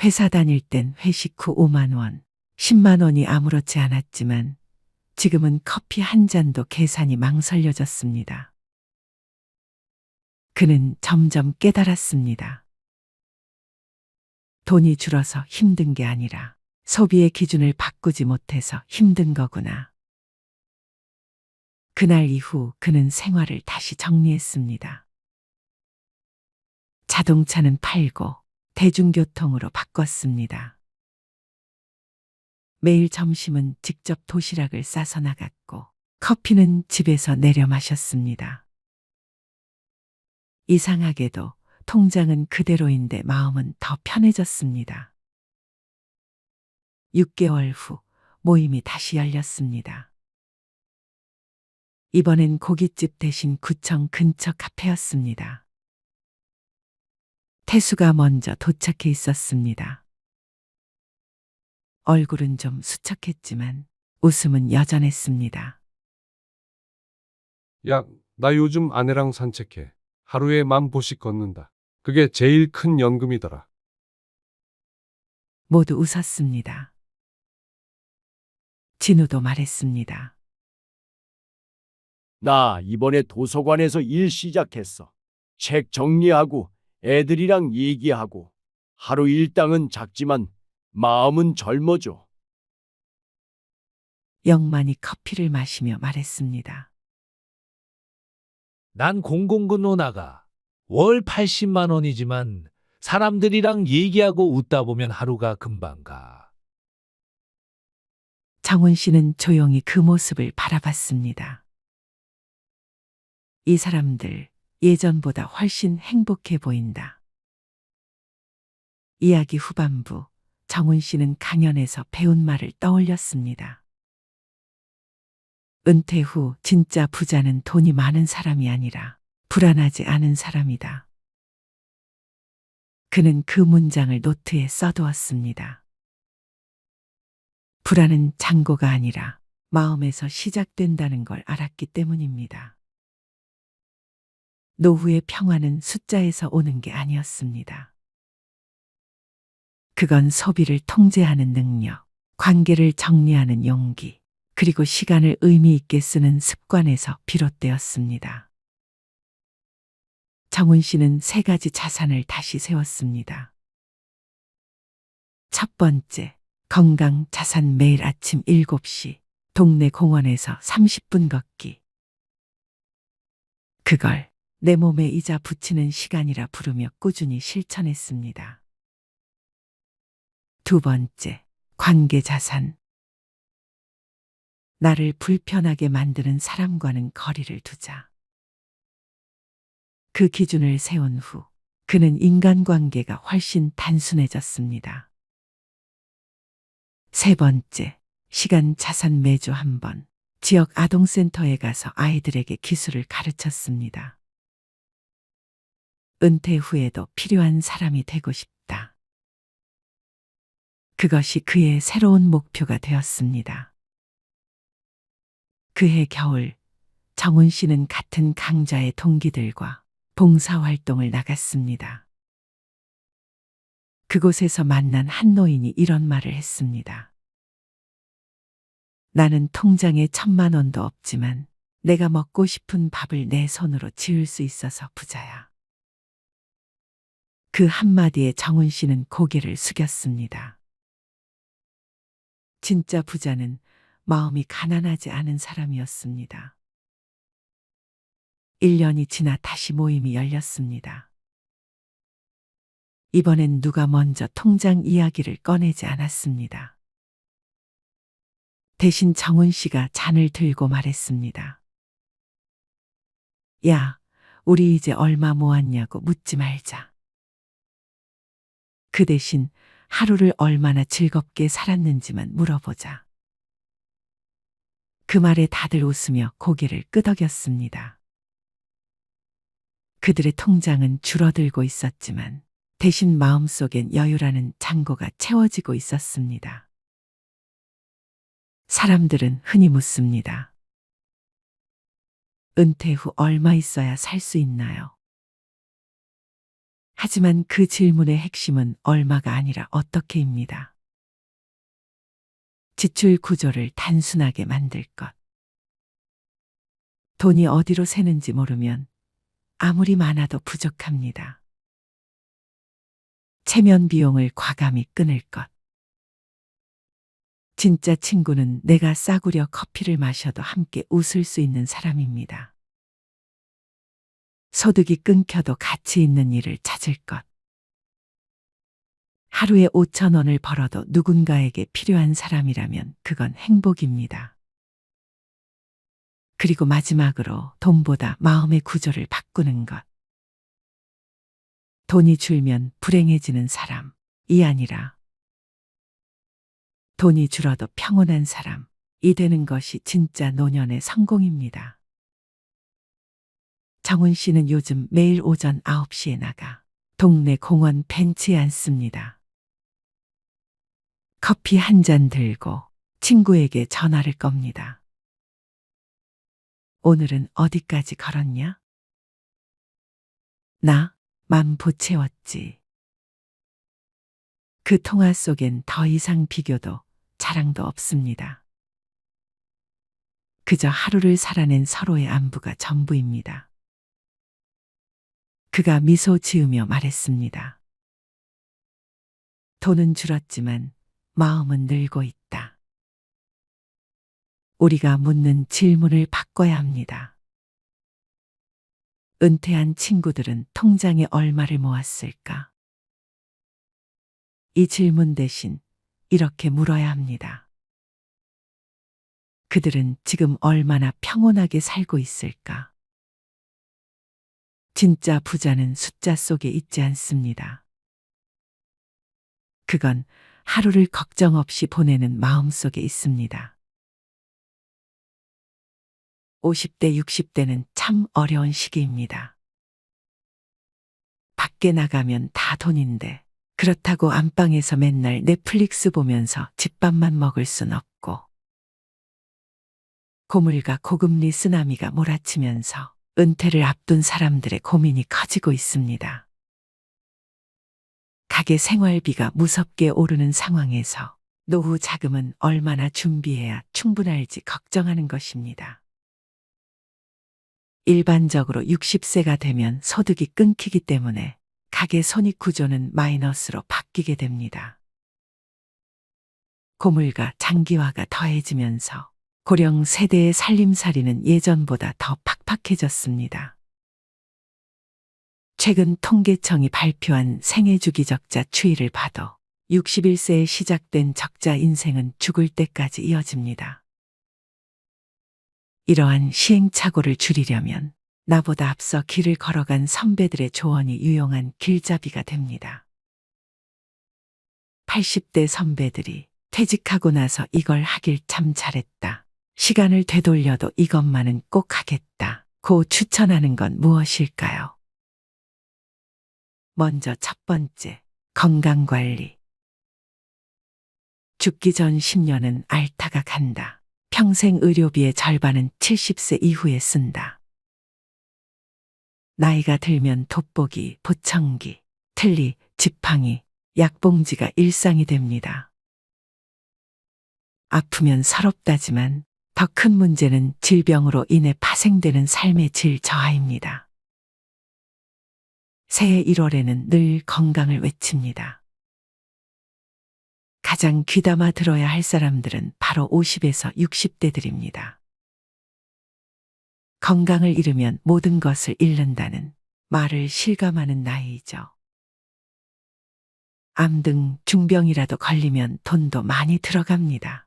회사 다닐 땐 회식 후 5만 원, 10만 원이 아무렇지 않았지만 지금은 커피 한 잔도 계산이 망설여졌습니다. 그는 점점 깨달았습니다. 돈이 줄어서 힘든 게 아니라 소비의 기준을 바꾸지 못해서 힘든 거구나. 그날 이후 그는 생활을 다시 정리했습니다. 자동차는 팔고 대중교통으로 바꿨습니다. 매일 점심은 직접 도시락을 싸서 나갔고 커피는 집에서 내려 마셨습니다. 이상하게도 통장은 그대로인데 마음은 더 편해졌습니다. 6개월 후 모임이 다시 열렸습니다. 이번엔 고깃집 대신 구청 근처 카페였습니다. 태수가 먼저 도착해 있었습니다. 얼굴은 좀 수척했지만 웃음은 여전했습니다. 야, 나 요즘 아내랑 산책해. 하루에 10,000보씩 걷는다. 그게 제일 큰 연금이더라. 모두 웃었습니다. 진우도 말했습니다. 나 이번에 도서관에서 일 시작했어. 책 정리하고 애들이랑 얘기하고 하루 일당은 작지만 마음은 젊어져. 영만이 커피를 마시며 말했습니다. 난 공공근로 나가. 월 80만 원이지만 사람들이랑 얘기하고 웃다 보면 하루가 금방 가. 정훈 씨는 조용히 그 모습을 바라봤습니다. 이 사람들 예전보다 훨씬 행복해 보인다. 이야기 후반부 정훈 씨는 강연에서 배운 말을 떠올렸습니다. 은퇴 후 진짜 부자는 돈이 많은 사람이 아니라 불안하지 않은 사람이다. 그는 그 문장을 노트에 써두었습니다. 불안은 잔고가 아니라 마음에서 시작된다는 걸 알았기 때문입니다. 노후의 평화는 숫자에서 오는 게 아니었습니다. 그건 소비를 통제하는 능력, 관계를 정리하는 용기, 그리고 시간을 의미 있게 쓰는 습관에서 비롯되었습니다. 정훈 씨는 3가지 자산을 다시 세웠습니다. 첫 번째, 건강 자산. 매일 아침 7시 동네 공원에서 30분 걷기. 그걸 내 몸에 이자 붙이는 시간이라 부르며 꾸준히 실천했습니다. 두 번째, 관계 자산. 나를 불편하게 만드는 사람과는 거리를 두자. 그 기준을 세운 후 그는 인간관계가 훨씬 단순해졌습니다. 세 번째, 시간 자산. 매주 한 번 지역 아동센터에 가서 아이들에게 기술을 가르쳤습니다. 은퇴 후에도 필요한 사람이 되고 싶다. 그것이 그의 새로운 목표가 되었습니다. 그해 겨울 정훈 씨는 같은 강좌의 동기들과 봉사활동을 나갔습니다. 그곳에서 만난 한 노인이 이런 말을 했습니다. 나는 통장에 1,000만 원도 없지만 내가 먹고 싶은 밥을 내 손으로 지을 수 있어서 부자야. 그 한마디에 정훈 씨는 고개를 숙였습니다. 진짜 부자는 마음이 가난하지 않은 사람이었습니다. 1년이 지나 다시 모임이 열렸습니다. 이번엔 누가 먼저 통장 이야기를 꺼내지 않았습니다. 대신 정훈 씨가 잔을 들고 말했습니다. 야, 우리 이제 얼마 모았냐고 묻지 말자. 그 대신 하루를 얼마나 즐겁게 살았는지만 물어보자. 그 말에 다들 웃으며 고개를 끄덕였습니다. 그들의 통장은 줄어들고 있었지만 대신 마음속엔 여유라는 잔고가 채워지고 있었습니다. 사람들은 흔히 묻습니다. 은퇴 후 얼마 있어야 살 수 있나요? 하지만 그 질문의 핵심은 얼마가 아니라 어떻게입니다. 지출 구조를 단순하게 만들 것. 돈이 어디로 새는지 모르면 아무리 많아도 부족합니다. 체면 비용을 과감히 끊을 것. 진짜 친구는 내가 싸구려 커피를 마셔도 함께 웃을 수 있는 사람입니다. 소득이 끊겨도 가치 있는 일을 찾을 것. 하루에 5,000원을 벌어도 누군가에게 필요한 사람이라면 그건 행복입니다. 그리고 마지막으로 돈보다 마음의 구조를 바꾸는 것. 돈이 줄면 불행해지는 사람이 아니라 돈이 줄어도 평온한 사람이 되는 것이 진짜 노년의 성공입니다. 정훈 씨는 요즘 매일 오전 9시에 나가 동네 공원 벤치에 앉습니다. 커피 한 잔 들고 친구에게 전화를 겁니다. 오늘은 어디까지 걸었냐? 나 만보 채웠지. 그 통화 속엔 더 이상 비교도 자랑도 없습니다. 그저 하루를 살아낸 서로의 안부가 전부입니다. 그가 미소 지으며 말했습니다. 돈은 줄었지만 마음은 늘고 있다. 우리가 묻는 질문을 바꿔야 합니다. 은퇴한 친구들은 통장에 얼마를 모았을까? 이 질문 대신 이렇게 물어야 합니다. 그들은 지금 얼마나 평온하게 살고 있을까? 진짜 부자는 숫자 속에 있지 않습니다. 그건 하루를 걱정 없이 보내는 마음 속에 있습니다. 50대, 60대는 참 어려운 시기입니다. 밖에 나가면 다 돈인데 그렇다고 안방에서 맨날 넷플릭스 보면서 집밥만 먹을 순 없고 고물가 고금리 쓰나미가 몰아치면서 은퇴를 앞둔 사람들의 고민이 커지고 있습니다. 가게 생활비가 무섭게 오르는 상황에서 노후 자금은 얼마나 준비해야 충분할지 걱정하는 것입니다. 일반적으로 60세가 되면 소득이 끊기기 때문에 가계 손익 구조는 마이너스로 바뀌게 됩니다. 고물가 장기화가 더해지면서 고령 세대의 살림살이는 예전보다 더 팍팍해졌습니다. 최근 통계청이 발표한 생애주기 적자 추이를 봐도 61세에 시작된 적자 인생은 죽을 때까지 이어집니다. 이러한 시행착오를 줄이려면 나보다 앞서 길을 걸어간 선배들의 조언이 유용한 길잡이가 됩니다. 80대 선배들이 퇴직하고 나서 이걸 하길 참 잘했다. 시간을 되돌려도 이것만은 꼭 하겠다. 고 추천하는 건 무엇일까요? 먼저 첫 번째, 건강관리. 죽기 전 10년은 앓다가 간다. 평생 의료비의 절반은 70세 이후에 쓴다. 나이가 들면 돋보기, 보청기, 틀니, 지팡이, 약봉지가 일상이 됩니다. 아프면 서럽다지만 더 큰 문제는 질병으로 인해 파생되는 삶의 질 저하입니다. 새해 1월에는 늘 건강을 외칩니다. 가장 귀담아 들어야 할 사람들은 바로 50에서 60대들입니다. 건강을 잃으면 모든 것을 잃는다는 말을 실감하는 나이이죠. 암 등 중병이라도 걸리면 돈도 많이 들어갑니다.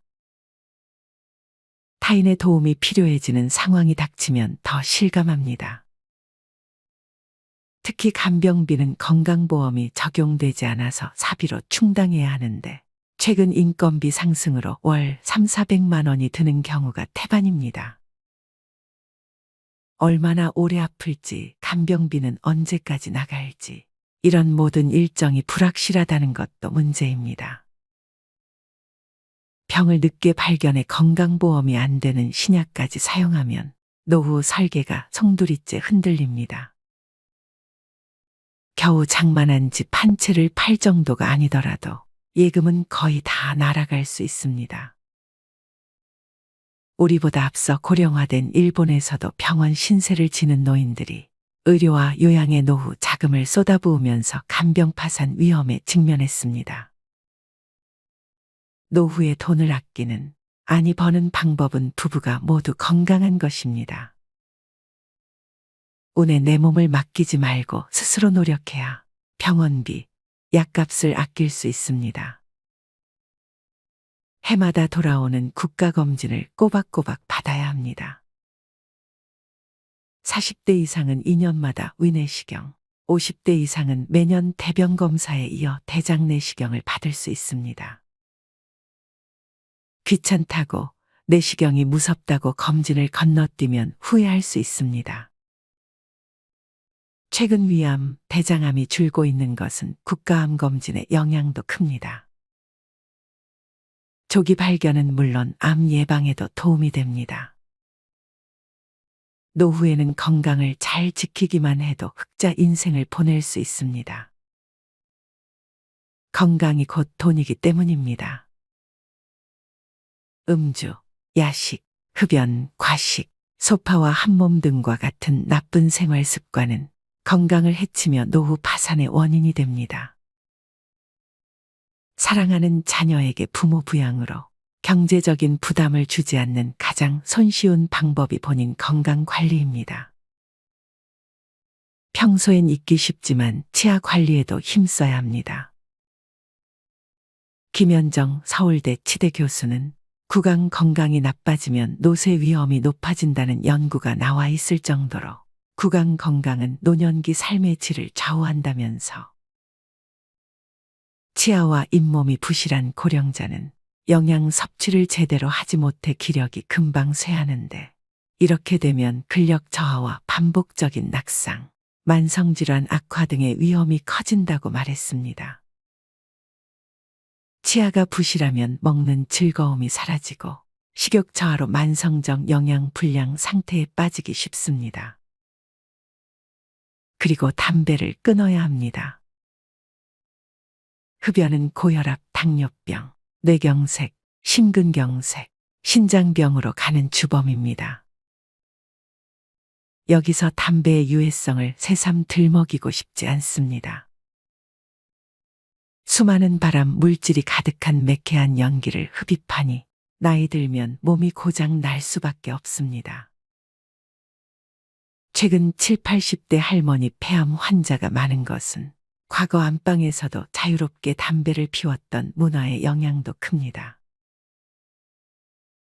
타인의 도움이 필요해지는 상황이 닥치면 더 실감합니다. 특히 간병비는 건강보험이 적용되지 않아서 사비로 충당해야 하는데 최근 인건비 상승으로 월 3, 400만 원이 드는 경우가 태반입니다. 얼마나 오래 아플지, 간병비는 언제까지 나갈지, 이런 모든 일정이 불확실하다는 것도 문제입니다. 병을 늦게 발견해 건강보험이 안 되는 신약까지 사용하면 노후 설계가 송두리째 흔들립니다. 겨우 장만한 집 한 채를 팔 정도가 아니더라도 예금은 거의 다 날아갈 수 있습니다. 우리보다 앞서 고령화된 일본에서도 병원 신세를 지는 노인들이 의료와 요양의 노후 자금을 쏟아부으면서 간병 파산 위험에 직면했습니다. 노후에 돈을 아끼는, 아니 버는 방법은 부부가 모두 건강한 것입니다. 운에 내 몸을 맡기지 말고 스스로 노력해야 병원비, 약값을 아낄 수 있습니다. 해마다 돌아오는 국가검진을 꼬박꼬박 받아야 합니다. 40대 이상은 2년마다 위내시경, 50대 이상은 매년 대변 검사에 이어 대장 내시경을 받을 수 있습니다. 귀찮다고 내시경이 무섭다고 검진을 건너뛰면 후회할 수 있습니다. 최근 위암, 대장암이 줄고 있는 것은 국가암 검진의 영향도 큽니다. 조기 발견은 물론 암 예방에도 도움이 됩니다. 노후에는 건강을 잘 지키기만 해도 흑자 인생을 보낼 수 있습니다. 건강이 곧 돈이기 때문입니다. 음주, 야식, 흡연, 과식, 소파와 한몸 등과 같은 나쁜 생활 습관은 건강을 해치며 노후 파산의 원인이 됩니다. 사랑하는 자녀에게 부모 부양으로 경제적인 부담을 주지 않는 가장 손쉬운 방법이 본인 건강 관리입니다. 평소엔 잊기 쉽지만 치아 관리에도 힘써야 합니다. 김현정 서울대 치대 교수는 구강 건강이 나빠지면 노쇠 위험이 높아진다는 연구가 나와 있을 정도로 구강 건강은 노년기 삶의 질을 좌우한다면서 치아와 잇몸이 부실한 고령자는 영양 섭취를 제대로 하지 못해 기력이 금방 쇠하는데 이렇게 되면 근력 저하와 반복적인 낙상, 만성질환 악화 등의 위험이 커진다고 말했습니다. 치아가 부실하면 먹는 즐거움이 사라지고 식욕 저하로 만성적 영양 불량 상태에 빠지기 쉽습니다. 그리고 담배를 끊어야 합니다. 흡연은 고혈압, 당뇨병, 뇌경색, 심근경색, 신장병으로 가는 주범입니다. 여기서 담배의 유해성을 새삼 들먹이고 싶지 않습니다. 수많은 발암 물질이 가득한 매캐한 연기를 흡입하니 나이 들면 몸이 고장 날 수밖에 없습니다. 최근 7, 80대 할머니 폐암 환자가 많은 것은 과거 안방에서도 자유롭게 담배를 피웠던 문화의 영향도 큽니다.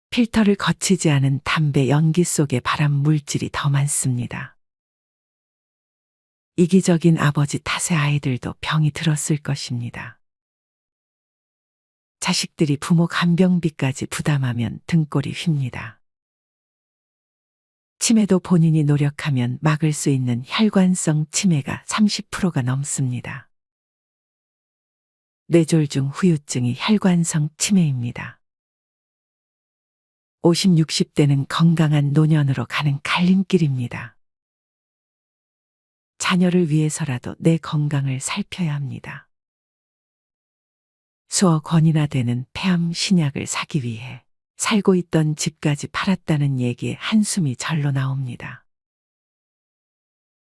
필터를 거치지 않은 담배 연기 속에 발암 물질이 더 많습니다. 이기적인 아버지 탓에 아이들도 병이 들었을 것입니다. 자식들이 부모 간병비까지 부담하면 등골이 휩니다. 치매도 본인이 노력하면 막을 수 있는 혈관성 치매가 30%가 넘습니다. 뇌졸중 후유증이 혈관성 치매입니다. 50, 60대는 건강한 노년으로 가는 갈림길입니다. 자녀를 위해서라도 내 건강을 살펴야 합니다. 수억 원이나 되는 폐암 신약을 사기 위해 살고 있던 집까지 팔았다는 얘기에 한숨이 절로 나옵니다.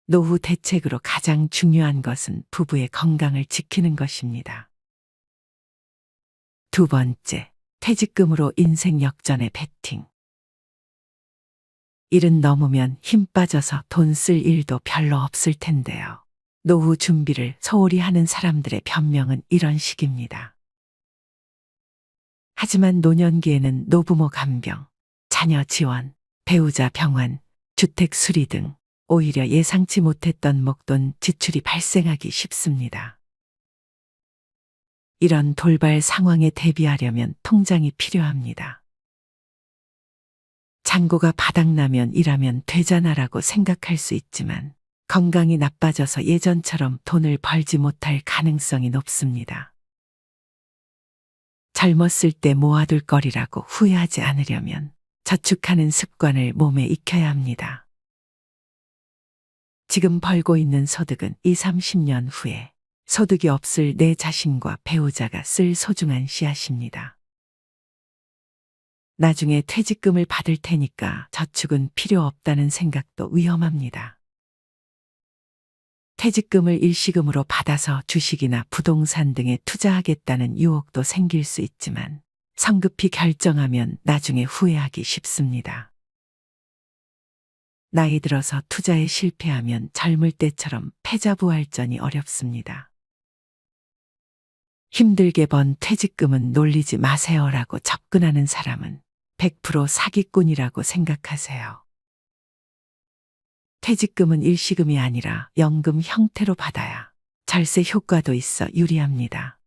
노후 대책으로 가장 중요한 것은 부부의 건강을 지키는 것입니다. 두 번째, 퇴직금으로 인생 역전의 베팅. 일은 넘으면 힘 빠져서 돈 쓸 일도 별로 없을 텐데요. 노후 준비를 소홀히 하는 사람들의 변명은 이런 식입니다. 하지만 노년기에는 노부모 간병, 자녀 지원, 배우자 병환, 주택 수리 등 오히려 예상치 못했던 목돈 지출이 발생하기 쉽습니다. 이런 돌발 상황에 대비하려면 통장이 필요합니다. 잔고가 바닥나면 일하면 되잖아라고 생각할 수 있지만 건강이 나빠져서 예전처럼 돈을 벌지 못할 가능성이 높습니다. 젊었을 때 모아둘 거리라고 후회하지 않으려면 저축하는 습관을 몸에 익혀야 합니다. 지금 벌고 있는 소득은 20, 30년 후에 소득이 없을 내 자신과 배우자가 쓸 소중한 씨앗입니다. 나중에 퇴직금을 받을 테니까 저축은 필요 없다는 생각도 위험합니다. 퇴직금을 일시금으로 받아서 주식이나 부동산 등에 투자하겠다는 유혹도 생길 수 있지만 성급히 결정하면 나중에 후회하기 쉽습니다. 나이 들어서 투자에 실패하면 젊을 때처럼 패자부활전이 어렵습니다. 힘들게 번 퇴직금은 놀리지 마세요라고 접근하는 사람은 100% 사기꾼이라고 생각하세요. 퇴직금은 일시금이 아니라 연금 형태로 받아야 절세 효과도 있어 유리합니다.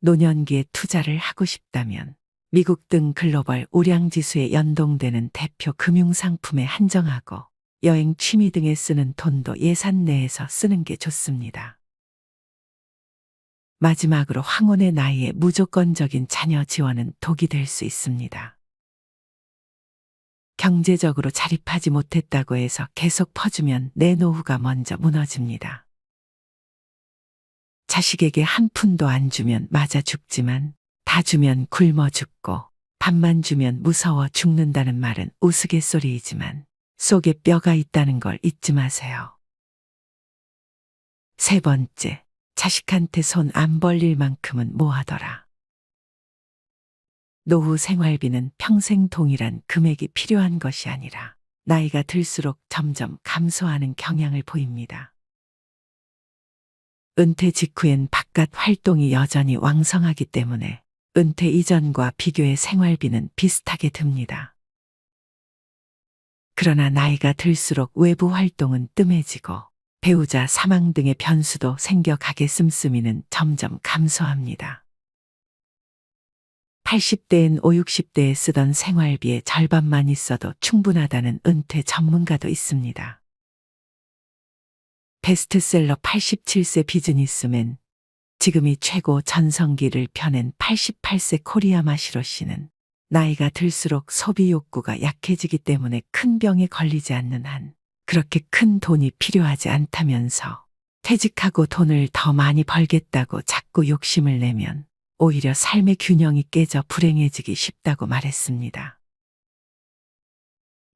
노년기에 투자를 하고 싶다면 미국 등 글로벌 우량지수에 연동되는 대표 금융상품에 한정하고 여행, 취미 등에 쓰는 돈도 예산 내에서 쓰는 게 좋습니다. 마지막으로 황혼의 나이에 무조건적인 자녀 지원은 독이 될 수 있습니다. 경제적으로 자립하지 못했다고 해서 계속 퍼주면 내 노후가 먼저 무너집니다. 자식에게 한 푼도 안 주면 맞아 죽지만 다 주면 굶어 죽고 밥만 주면 무서워 죽는다는 말은 우스갯소리이지만 속에 뼈가 있다는 걸 잊지 마세요. 세 번째, 자식한테 손 안 벌릴 만큼은 모아둬라. 노후 생활비는 평생 동일한 금액이 필요한 것이 아니라 나이가 들수록 점점 감소하는 경향을 보입니다. 은퇴 직후엔 바깥 활동이 여전히 왕성하기 때문에 은퇴 이전과 비교해 생활비는 비슷하게 듭니다. 그러나 나이가 들수록 외부 활동은 뜸해지고 배우자 사망 등의 변수도 생겨 가게 씀씀이는 점점 감소합니다. 80대엔 5, 60대에 쓰던 생활비의 절반만 있어도 충분하다는 은퇴 전문가도 있습니다. 베스트셀러 87세 비즈니스맨, 지금이 최고 전성기를 펴낸 88세 코리아 마시로 씨는 나이가 들수록 소비 욕구가 약해지기 때문에 큰 병에 걸리지 않는 한 그렇게 큰 돈이 필요하지 않다면서 퇴직하고 돈을 더 많이 벌겠다고 자꾸 욕심을 내면 오히려 삶의 균형이 깨져 불행해지기 쉽다고 말했습니다.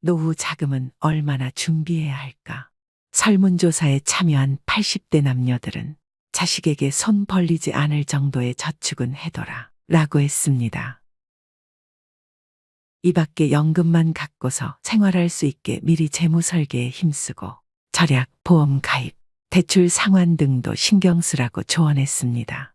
노후 자금은 얼마나 준비해야 할까? 설문조사에 참여한 80대 남녀들은 자식에게 손 벌리지 않을 정도의 저축은 해둬라 라고 했습니다. 이 밖에 연금만 갖고서 생활할 수 있게 미리 재무 설계에 힘쓰고 절약, 보험 가입, 대출 상환 등도 신경 쓰라고 조언했습니다.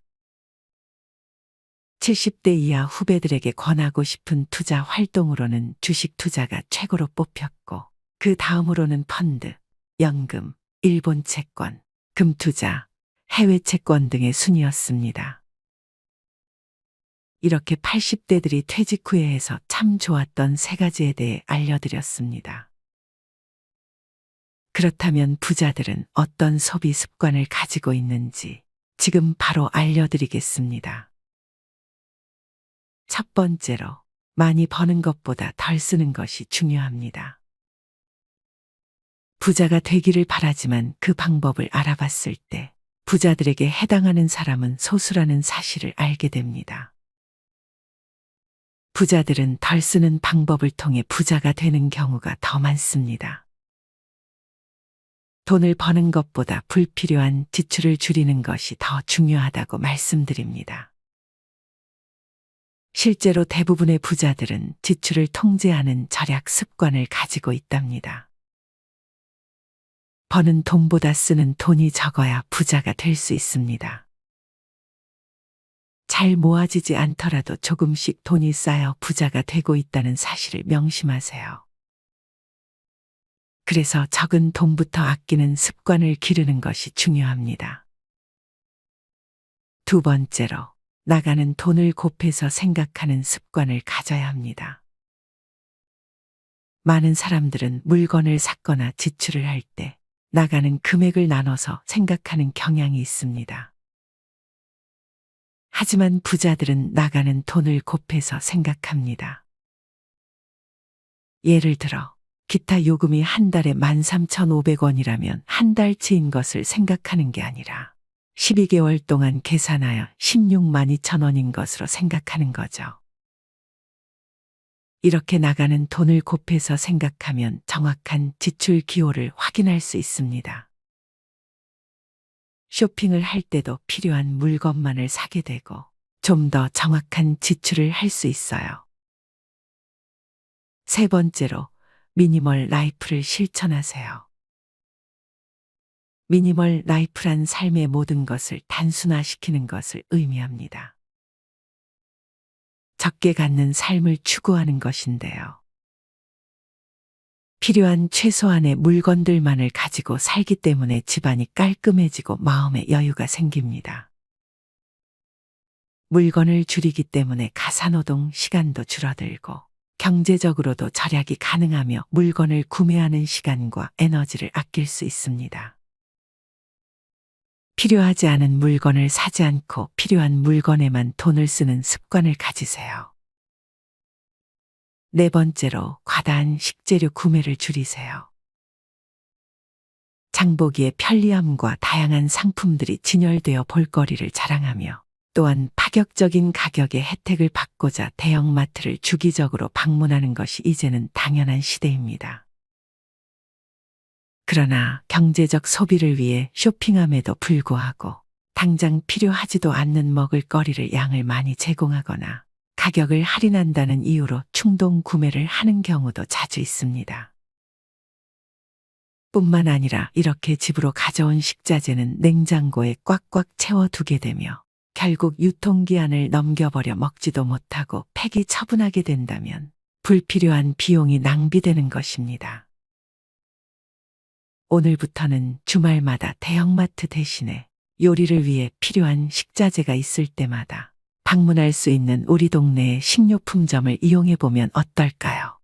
70대 이하 후배들에게 권하고 싶은 투자 활동으로는 주식 투자가 최고로 뽑혔고 그 다음으로는 펀드, 연금, 일본 채권, 금투자, 해외 채권 등의 순이었습니다. 이렇게 80대들이 퇴직 후에 해서 참 좋았던 세 가지에 대해 알려드렸습니다. 그렇다면 부자들은 어떤 소비 습관을 가지고 있는지 지금 바로 알려드리겠습니다. 첫 번째로, 많이 버는 것보다 덜 쓰는 것이 중요합니다. 부자가 되기를 바라지만 그 방법을 알아봤을 때 부자들에게 해당하는 사람은 소수라는 사실을 알게 됩니다. 부자들은 덜 쓰는 방법을 통해 부자가 되는 경우가 더 많습니다. 돈을 버는 것보다 불필요한 지출을 줄이는 것이 더 중요하다고 말씀드립니다. 실제로 대부분의 부자들은 지출을 통제하는 절약 습관을 가지고 있답니다. 버는 돈보다 쓰는 돈이 적어야 부자가 될 수 있습니다. 잘 모아지지 않더라도 조금씩 돈이 쌓여 부자가 되고 있다는 사실을 명심하세요. 그래서 적은 돈부터 아끼는 습관을 기르는 것이 중요합니다. 두 번째로, 나가는 돈을 곱해서 생각하는 습관을 가져야 합니다. 많은 사람들은 물건을 샀거나 지출을 할 때 나가는 금액을 나눠서 생각하는 경향이 있습니다. 하지만 부자들은 나가는 돈을 곱해서 생각합니다. 예를 들어 기타 요금이 한 달에 13,500원이라면 한 달치인 것을 생각하는 게 아니라 12개월 동안 계산하여 16만 2천원인 것으로 생각하는 거죠. 이렇게 나가는 돈을 곱해서 생각하면 정확한 지출 기호를 확인할 수 있습니다. 쇼핑을 할 때도 필요한 물건만을 사게 되고 좀 더 정확한 지출을 할 수 있어요. 세 번째로, 미니멀 라이프를 실천하세요. 미니멀 라이프란 삶의 모든 것을 단순화시키는 것을 의미합니다. 적게 갖는 삶을 추구하는 것인데요. 필요한 최소한의 물건들만을 가지고 살기 때문에 집안이 깔끔해지고 마음의 여유가 생깁니다. 물건을 줄이기 때문에 가사노동 시간도 줄어들고 경제적으로도 절약이 가능하며 물건을 구매하는 시간과 에너지를 아낄 수 있습니다. 필요하지 않은 물건을 사지 않고 필요한 물건에만 돈을 쓰는 습관을 가지세요. 네 번째로 과다한 식재료 구매를 줄이세요. 장보기의 편리함과 다양한 상품들이 진열되어 볼거리를 자랑하며 또한 파격적인 가격의 혜택을 받고자 대형마트를 주기적으로 방문하는 것이 이제는 당연한 시대입니다. 그러나 경제적 소비를 위해 쇼핑함에도 불구하고 당장 필요하지도 않는 먹을거리를 양을 많이 제공하거나 가격을 할인한다는 이유로 충동 구매를 하는 경우도 자주 있습니다. 뿐만 아니라 이렇게 집으로 가져온 식자재는 냉장고에 꽉꽉 채워두게 되며 결국 유통기한을 넘겨버려 먹지도 못하고 폐기 처분하게 된다면 불필요한 비용이 낭비되는 것입니다. 오늘부터는 주말마다 대형마트 대신에 요리를 위해 필요한 식자재가 있을 때마다 방문할 수 있는 우리 동네의 식료품점을 이용해보면 어떨까요?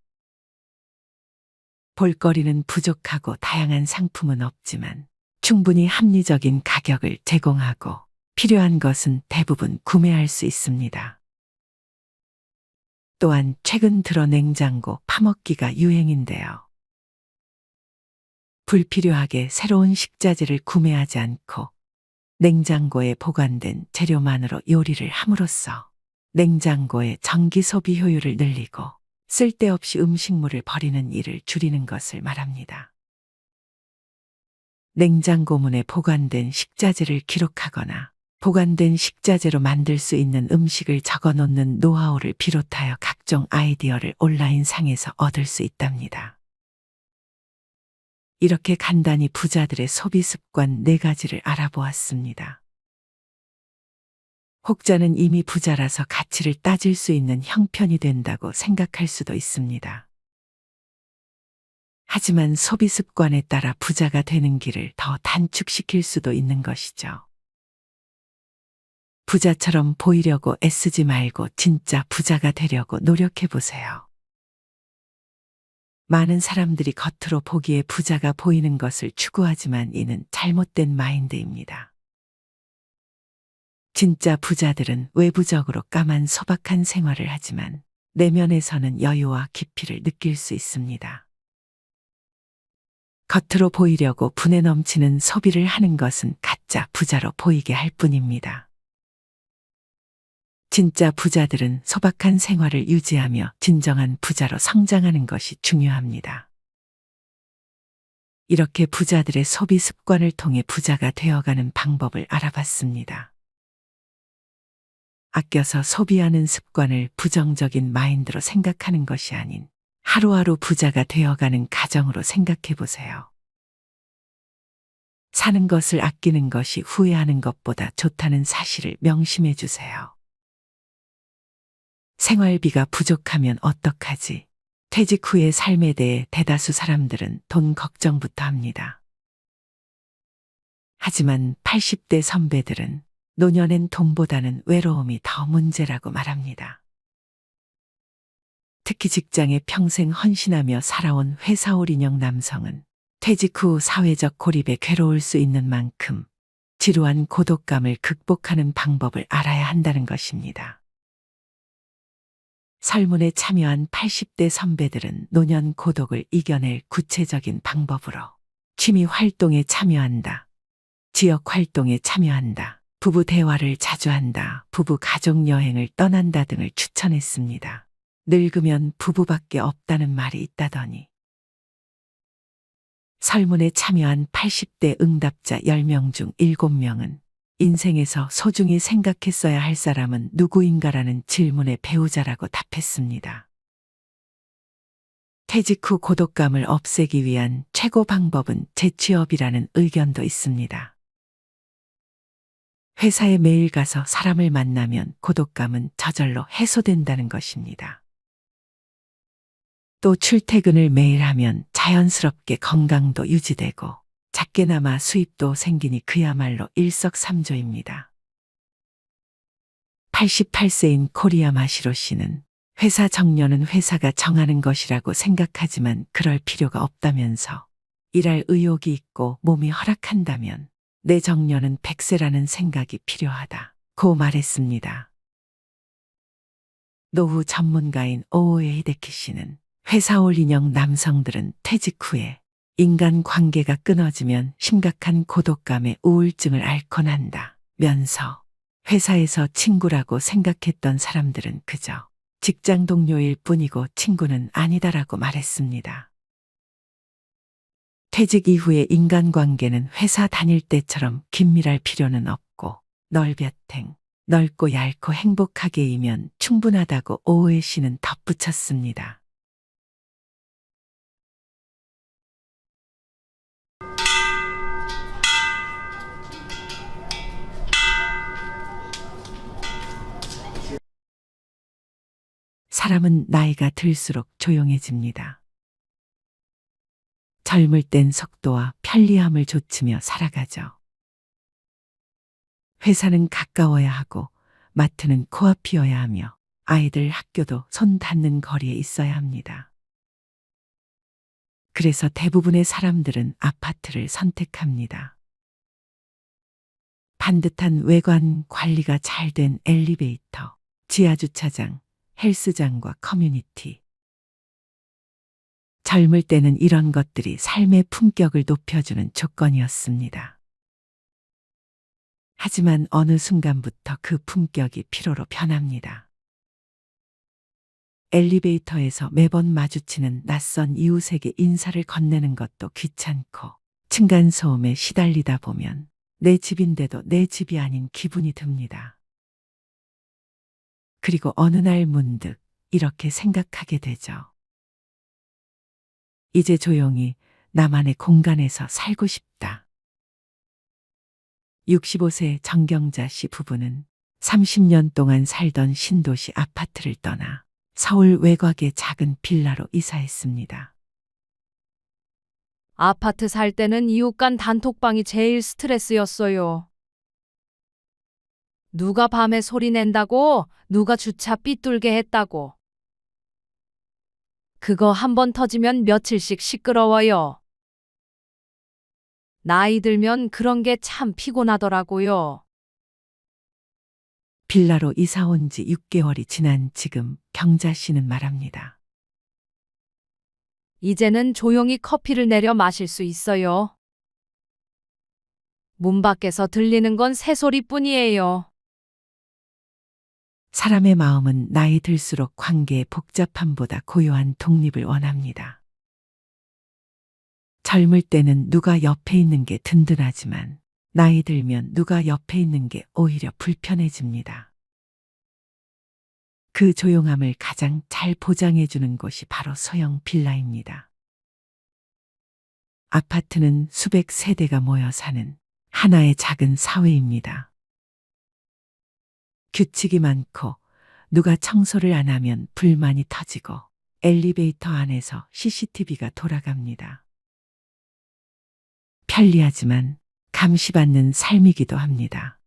볼거리는 부족하고 다양한 상품은 없지만 충분히 합리적인 가격을 제공하고 필요한 것은 대부분 구매할 수 있습니다. 또한 최근 들어 냉장고 파먹기가 유행인데요. 불필요하게 새로운 식자재를 구매하지 않고 냉장고에 보관된 재료만으로 요리를 함으로써 냉장고의 전기 소비 효율을 늘리고 쓸데없이 음식물을 버리는 일을 줄이는 것을 말합니다. 냉장고문에 보관된 식자재를 기록하거나 보관된 식자재로 만들 수 있는 음식을 적어 놓는 노하우를 비롯하여 각종 아이디어를 온라인상에서 얻을 수 있답니다. 이렇게 간단히 부자들의 소비 습관 4가지를 알아보았습니다. 혹자는 이미 부자라서 가치를 따질 수 있는 형편이 된다고 생각할 수도 있습니다. 하지만 소비 습관에 따라 부자가 되는 길을 더 단축시킬 수도 있는 것이죠. 부자처럼 보이려고 애쓰지 말고 진짜 부자가 되려고 노력해 보세요. 많은 사람들이 겉으로 보기에 부자가 보이는 것을 추구하지만 이는 잘못된 마인드입니다. 진짜 부자들은 외부적으로 까만 소박한 생활을 하지만 내면에서는 여유와 깊이를 느낄 수 있습니다. 겉으로 보이려고 분에 넘치는 소비를 하는 것은 가짜 부자로 보이게 할 뿐입니다. 진짜 부자들은 소박한 생활을 유지하며 진정한 부자로 성장하는 것이 중요합니다. 이렇게 부자들의 소비 습관을 통해 부자가 되어가는 방법을 알아봤습니다. 아껴서 소비하는 습관을 부정적인 마인드로 생각하는 것이 아닌 하루하루 부자가 되어가는 가정으로 생각해 보세요. 사는 것을 아끼는 것이 후회하는 것보다 좋다는 사실을 명심해 주세요. 생활비가 부족하면 어떡하지? 퇴직 후의 삶에 대해 대다수 사람들은 돈 걱정부터 합니다. 하지만 80대 선배들은 노년엔 돈보다는 외로움이 더 문제라고 말합니다. 특히 직장에 평생 헌신하며 살아온 회사올인형 남성은 퇴직 후 사회적 고립에 괴로울 수 있는 만큼 지루한 고독감을 극복하는 방법을 알아야 한다는 것입니다. 설문에 참여한 80대 선배들은 노년 고독을 이겨낼 구체적인 방법으로 취미 활동에 참여한다, 지역 활동에 참여한다, 부부 대화를 자주 한다, 부부 가족 여행을 떠난다 등을 추천했습니다. 늙으면 부부밖에 없다는 말이 있다더니. 설문에 참여한 80대 응답자 10명 중 7명은 인생에서 소중히 생각했어야 할 사람은 누구인가라는 질문에 배우자라고 답했습니다. 퇴직 후 고독감을 없애기 위한 최고 방법은 재취업이라는 의견도 있습니다. 회사에 매일 가서 사람을 만나면 고독감은 저절로 해소된다는 것입니다. 또 출퇴근을 매일 하면 자연스럽게 건강도 유지되고 작게나마 수입도 생기니 그야말로 일석삼조입니다. 88세인 코리아 마시로 씨는 회사 정년은 회사가 정하는 것이라고 생각하지만 그럴 필요가 없다면서 일할 의욕이 있고 몸이 허락한다면 내 정년은 100세라는 생각이 필요하다고 말했습니다. 노후 전문가인 오오에 히데키 씨는 회사 올인형 남성들은 퇴직 후에 인간관계가 끊어지면 심각한 고독감에 우울증을 앓곤 한다면서 회사에서 친구라고 생각했던 사람들은 그저 직장 동료일 뿐이고 친구는 아니다라고 말했습니다. 퇴직 이후의 인간관계는 회사 다닐 때처럼 긴밀할 필요는 없고 널볕행, 넓고 얇고 행복하게이면 충분하다고 오오에 씨는 덧붙였습니다. 사람은 나이가 들수록 조용해집니다. 젊을 땐 속도와 편리함을 좇으며 살아가죠. 회사는 가까워야 하고 마트는 코앞이어야 하며 아이들 학교도 손 닿는 거리에 있어야 합니다. 그래서 대부분의 사람들은 아파트를 선택합니다. 반듯한 외관 관리가 잘 된 엘리베이터, 지하주차장, 헬스장과 커뮤니티. 젊을 때는 이런 것들이 삶의 품격을 높여주는 조건이었습니다. 하지만 어느 순간부터 그 품격이 피로로 변합니다. 엘리베이터에서 매번 마주치는 낯선 이웃에게 인사를 건네는 것도 귀찮고 층간소음에 시달리다 보면 내 집인데도 내 집이 아닌 기분이 듭니다. 그리고 어느 날 문득 이렇게 생각하게 되죠. 이제 조용히 나만의 공간에서 살고 싶다. 65세 정경자 씨 부부는 30년 동안 살던 신도시 아파트를 떠나 서울 외곽의 작은 빌라로 이사했습니다. 아파트 살 때는 이웃 간 단톡방이 제일 스트레스였어요. 누가 밤에 소리 낸다고, 누가 주차 삐뚤게 했다고. 그거 한번 터지면 며칠씩 시끄러워요. 나이 들면 그런 게 참 피곤하더라고요. 빌라로 이사 온 지 6개월이 지난 지금 경자 씨는 말합니다. 이제는 조용히 커피를 내려 마실 수 있어요. 문 밖에서 들리는 건 새소리뿐이에요. 사람의 마음은 나이 들수록 관계의 복잡함보다 고요한 독립을 원합니다. 젊을 때는 누가 옆에 있는 게 든든하지만 나이 들면 누가 옆에 있는 게 오히려 불편해집니다. 그 조용함을 가장 잘 보장해주는 곳이 바로 소형 빌라입니다. 아파트는 수백 세대가 모여 사는 하나의 작은 사회입니다. 규칙이 많고 누가 청소를 안 하면 불만이 터지고 엘리베이터 안에서 CCTV가 돌아갑니다. 편리하지만 감시받는 삶이기도 합니다.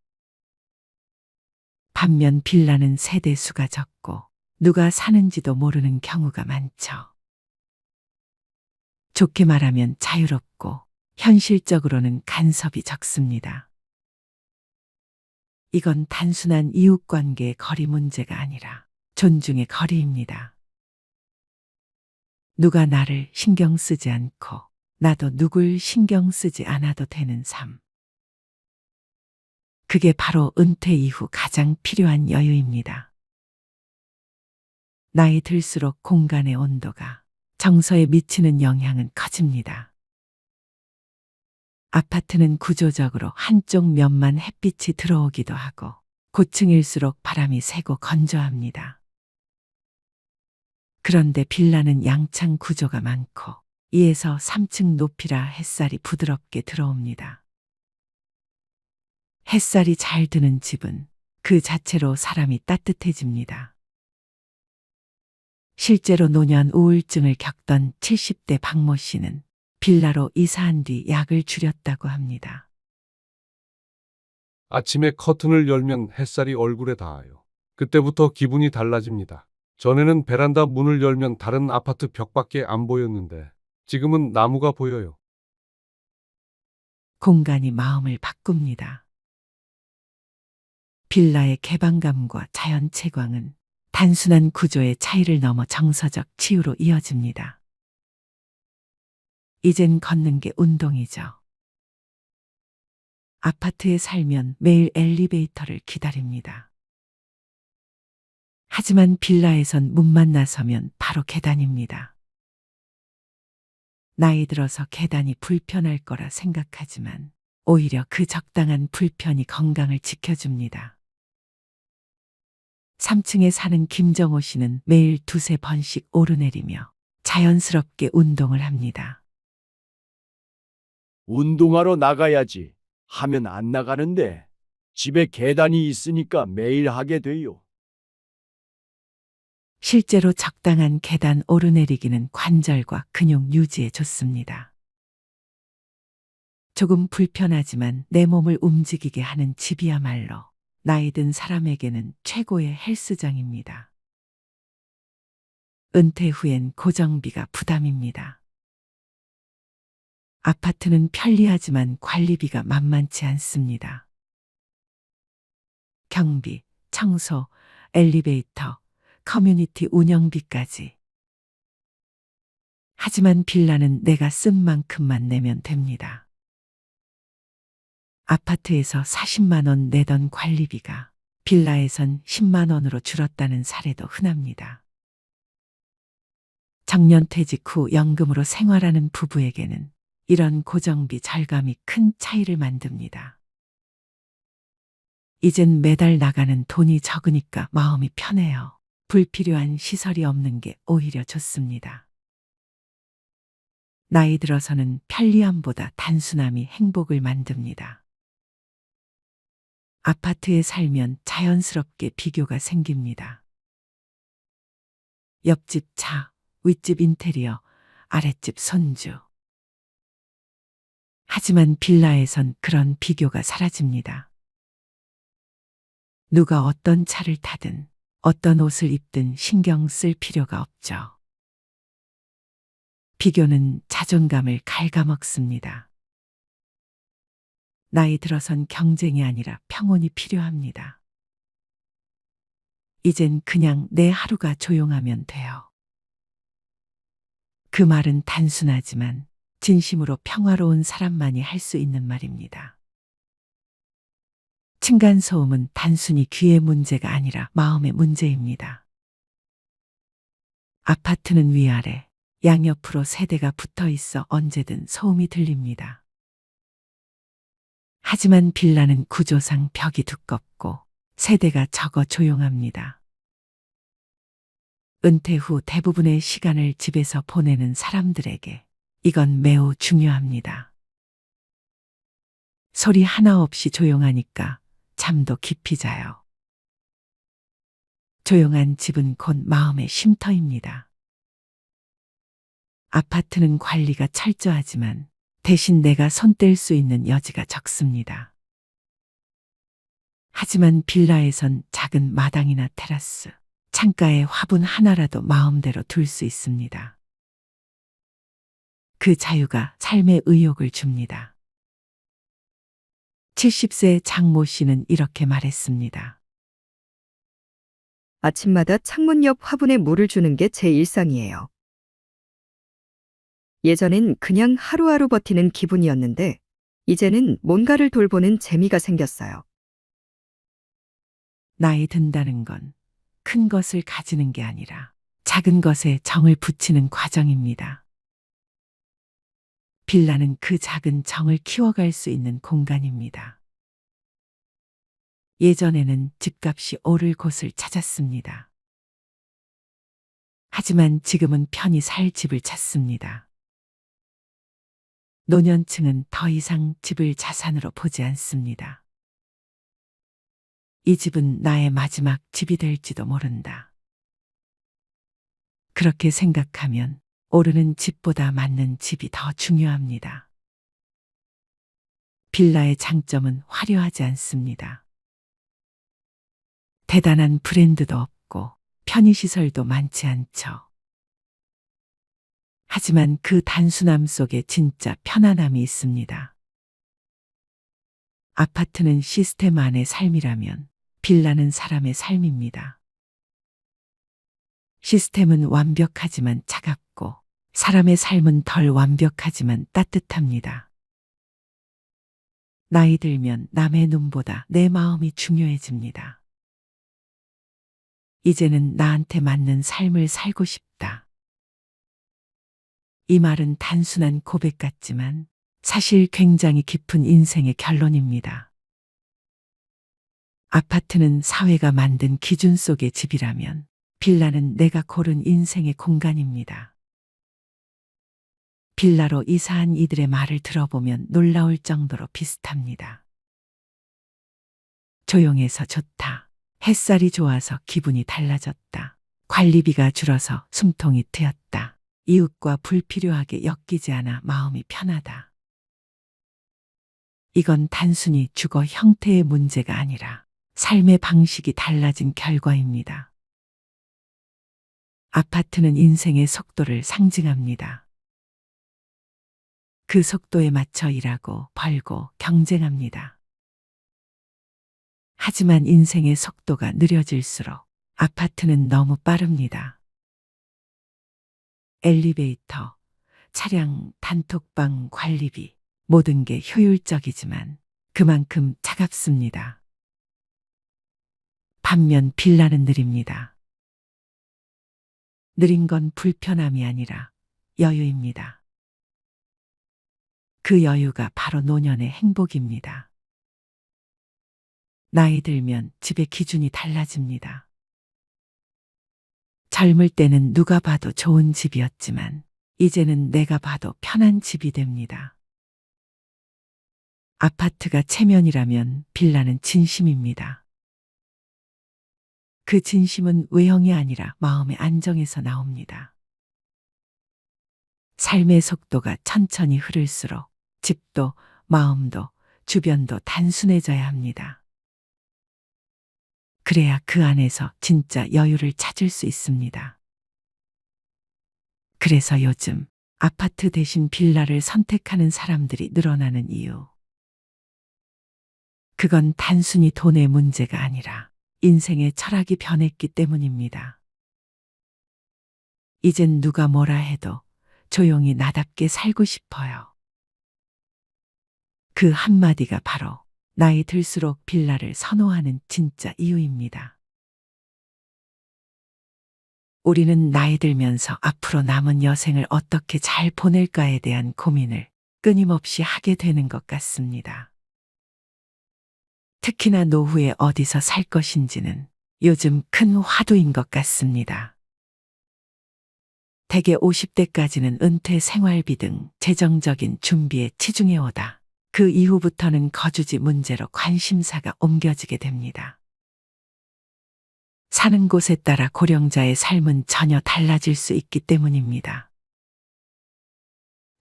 반면 빌라는 세대 수가 적고 누가 사는지도 모르는 경우가 많죠. 좋게 말하면 자유롭고 현실적으로는 간섭이 적습니다. 이건 단순한 이웃관계의 거리 문제가 아니라 존중의 거리입니다. 누가 나를 신경 쓰지 않고 나도 누굴 신경 쓰지 않아도 되는 삶. 그게 바로 은퇴 이후 가장 필요한 여유입니다. 나이 들수록 공간의 온도가 정서에 미치는 영향은 커집니다. 아파트는 구조적으로 한쪽 면만 햇빛이 들어오기도 하고 고층일수록 바람이 세고 건조합니다. 그런데 빌라는 양창 구조가 많고 2에서 3층 높이라 햇살이 부드럽게 들어옵니다. 햇살이 잘 드는 집은 그 자체로 사람이 따뜻해집니다. 실제로 노년 우울증을 겪던 70대 박모 씨는 빌라로 이사한 뒤 약을 줄였다고 합니다. 아침에 커튼을 열면 햇살이 얼굴에 닿아요. 그때부터 기분이 달라집니다. 전에는 베란다 문을 열면 다른 아파트 벽밖에 안 보였는데 지금은 나무가 보여요. 공간이 마음을 바꿉니다. 빌라의 개방감과 자연 채광은 단순한 구조의 차이를 넘어 정서적 치유로 이어집니다. 이젠 걷는 게 운동이죠. 아파트에 살면 매일 엘리베이터를 기다립니다. 하지만 빌라에선 문만 나서면 바로 계단입니다. 나이 들어서 계단이 불편할 거라 생각하지만 오히려 그 적당한 불편이 건강을 지켜줍니다. 3층에 사는 김정호 씨는 매일 두세 번씩 오르내리며 자연스럽게 운동을 합니다. 운동하러 나가야지 하면 안 나가는데 집에 계단이 있으니까 매일 하게 돼요. 실제로 적당한 계단 오르내리기는 관절과 근육 유지에 좋습니다. 조금 불편하지만 내 몸을 움직이게 하는 집이야말로 나이 든 사람에게는 최고의 헬스장입니다. 은퇴 후엔 고정비가 부담입니다. 아파트는 편리하지만 관리비가 만만치 않습니다. 경비, 청소, 엘리베이터, 커뮤니티 운영비까지. 하지만 빌라는 내가 쓴 만큼만 내면 됩니다. 아파트에서 40만 원 내던 관리비가 빌라에선 10만 원으로 줄었다는 사례도 흔합니다. 정년퇴직 후 연금으로 생활하는 부부에게는 이런 고정비 절감이 큰 차이를 만듭니다. 이젠 매달 나가는 돈이 적으니까 마음이 편해요. 불필요한 시설이 없는 게 오히려 좋습니다. 나이 들어서는 편리함보다 단순함이 행복을 만듭니다. 아파트에 살면 자연스럽게 비교가 생깁니다. 옆집 차, 윗집 인테리어, 아랫집 손주. 하지만 빌라에선 그런 비교가 사라집니다. 누가 어떤 차를 타든 어떤 옷을 입든 신경 쓸 필요가 없죠. 비교는 자존감을 갉아먹습니다. 나이 들어선 경쟁이 아니라 평온이 필요합니다. 이젠 그냥 내 하루가 조용하면 돼요. 그 말은 단순하지만 진심으로 평화로운 사람만이 할 수 있는 말입니다. 층간소음은 단순히 귀의 문제가 아니라 마음의 문제입니다. 아파트는 위아래, 양옆으로 세대가 붙어 있어 언제든 소음이 들립니다. 하지만 빌라는 구조상 벽이 두껍고 세대가 적어 조용합니다. 은퇴 후 대부분의 시간을 집에서 보내는 사람들에게 이건 매우 중요합니다. 소리 하나 없이 조용하니까 잠도 깊이 자요. 조용한 집은 곧 마음의 쉼터입니다. 아파트는 관리가 철저하지만 대신 내가 손 뗄 수 있는 여지가 적습니다. 하지만 빌라에선 작은 마당이나 테라스, 창가에 화분 하나라도 마음대로 둘 수 있습니다. 그 자유가 삶의 의욕을 줍니다. 70세 장모 씨는 이렇게 말했습니다. 아침마다 창문 옆 화분에 물을 주는 게 제 일상이에요. 예전엔 그냥 하루하루 버티는 기분이었는데 이제는 뭔가를 돌보는 재미가 생겼어요. 나이 든다는 건 큰 것을 가지는 게 아니라 작은 것에 정을 붙이는 과정입니다. 빌라는 그 작은 정을 키워갈 수 있는 공간입니다. 예전에는 집값이 오를 곳을 찾았습니다. 하지만 지금은 편히 살 집을 찾습니다. 노년층은 더 이상 집을 자산으로 보지 않습니다. 이 집은 나의 마지막 집이 될지도 모른다. 그렇게 생각하면 오르는 집보다 맞는 집이 더 중요합니다. 빌라의 장점은 화려하지 않습니다. 대단한 브랜드도 없고 편의시설도 많지 않죠. 하지만 그 단순함 속에 진짜 편안함이 있습니다. 아파트는 시스템 안의 삶이라면 빌라는 사람의 삶입니다. 시스템은 완벽하지만 차갑고 사람의 삶은 덜 완벽하지만 따뜻합니다. 나이 들면 남의 눈보다 내 마음이 중요해집니다. 이제는 나한테 맞는 삶을 살고 싶다. 이 말은 단순한 고백 같지만 사실 굉장히 깊은 인생의 결론입니다. 아파트는 사회가 만든 기준 속의 집이라면 빌라는 내가 고른 인생의 공간입니다. 빌라로 이사한 이들의 말을 들어보면 놀라울 정도로 비슷합니다. 조용해서 좋다. 햇살이 좋아서 기분이 달라졌다. 관리비가 줄어서 숨통이 트였다. 이웃과 불필요하게 엮이지 않아 마음이 편하다. 이건 단순히 주거 형태의 문제가 아니라 삶의 방식이 달라진 결과입니다. 아파트는 인생의 속도를 상징합니다. 그 속도에 맞춰 일하고 벌고 경쟁합니다. 하지만 인생의 속도가 느려질수록 아파트는 너무 빠릅니다. 엘리베이터, 차량, 단톡방, 관리비, 모든 게 효율적이지만 그만큼 차갑습니다. 반면 빌라는 느립니다. 느린 건 불편함이 아니라 여유입니다. 그 여유가 바로 노년의 행복입니다. 나이 들면 집의 기준이 달라집니다. 젊을 때는 누가 봐도 좋은 집이었지만 이제는 내가 봐도 편한 집이 됩니다. 아파트가 체면이라면 빌라는 진심입니다. 그 진심은 외형이 아니라 마음의 안정에서 나옵니다. 삶의 속도가 천천히 흐를수록 집도 마음도 주변도 단순해져야 합니다. 그래야 그 안에서 진짜 여유를 찾을 수 있습니다. 그래서 요즘 아파트 대신 빌라를 선택하는 사람들이 늘어나는 이유. 그건 단순히 돈의 문제가 아니라 인생의 철학이 변했기 때문입니다. 이젠 누가 뭐라 해도 조용히 나답게 살고 싶어요. 그 한마디가 바로 나이 들수록 빌라를 선호하는 진짜 이유입니다. 우리는 나이 들면서 앞으로 남은 여생을 어떻게 잘 보낼까에 대한 고민을 끊임없이 하게 되는 것 같습니다. 특히나 노후에 어디서 살 것인지는 요즘 큰 화두인 것 같습니다. 대개 50대까지는 은퇴 생활비 등 재정적인 준비에 치중해오다. 그 이후부터는 거주지 문제로 관심사가 옮겨지게 됩니다. 사는 곳에 따라 고령자의 삶은 전혀 달라질 수 있기 때문입니다.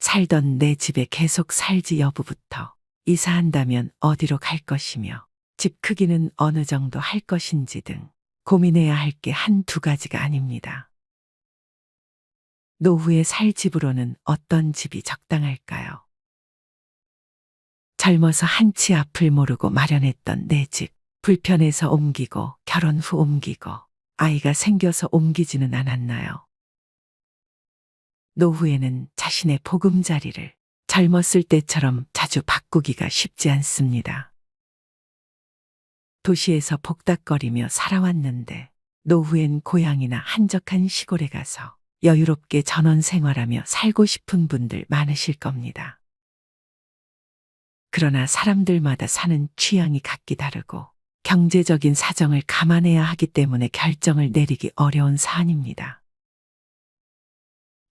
살던 내 집에 계속 살지 여부부터 이사한다면 어디로 갈 것이며 집 크기는 어느 정도 할 것인지 등 고민해야 할 게 한두 가지가 아닙니다. 노후에 살 집으로는 어떤 집이 적당할까요? 젊어서 한치 앞을 모르고 마련했던 내 집, 불편해서 옮기고 결혼 후 옮기고 아이가 생겨서 옮기지는 않았나요? 노후에는 자신의 보금자리를 젊었을 때처럼 자주 바꾸기가 쉽지 않습니다. 도시에서 복닥거리며 살아왔는데 노후엔 고향이나 한적한 시골에 가서 여유롭게 전원 생활하며 살고 싶은 분들 많으실 겁니다. 그러나 사람들마다 사는 취향이 각기 다르고 경제적인 사정을 감안해야 하기 때문에 결정을 내리기 어려운 사안입니다.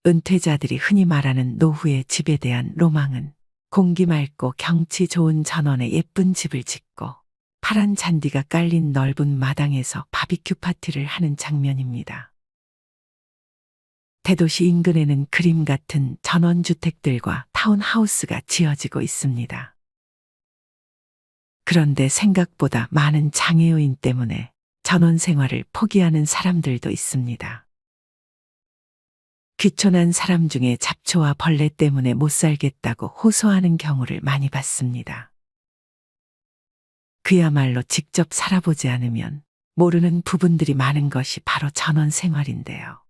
은퇴자들이 흔히 말하는 노후의 집에 대한 로망은 공기 맑고 경치 좋은 전원에 예쁜 집을 짓고 파란 잔디가 깔린 넓은 마당에서 바비큐 파티를 하는 장면입니다. 대도시 인근에는 그림 같은 전원주택들과 타운하우스가 지어지고 있습니다. 그런데 생각보다 많은 장애 요인 때문에 전원 생활을 포기하는 사람들도 있습니다. 귀촌한 사람 중에 잡초와 벌레 때문에 못 살겠다고 호소하는 경우를 많이 봤습니다. 그야말로 직접 살아보지 않으면 모르는 부분들이 많은 것이 바로 전원 생활인데요.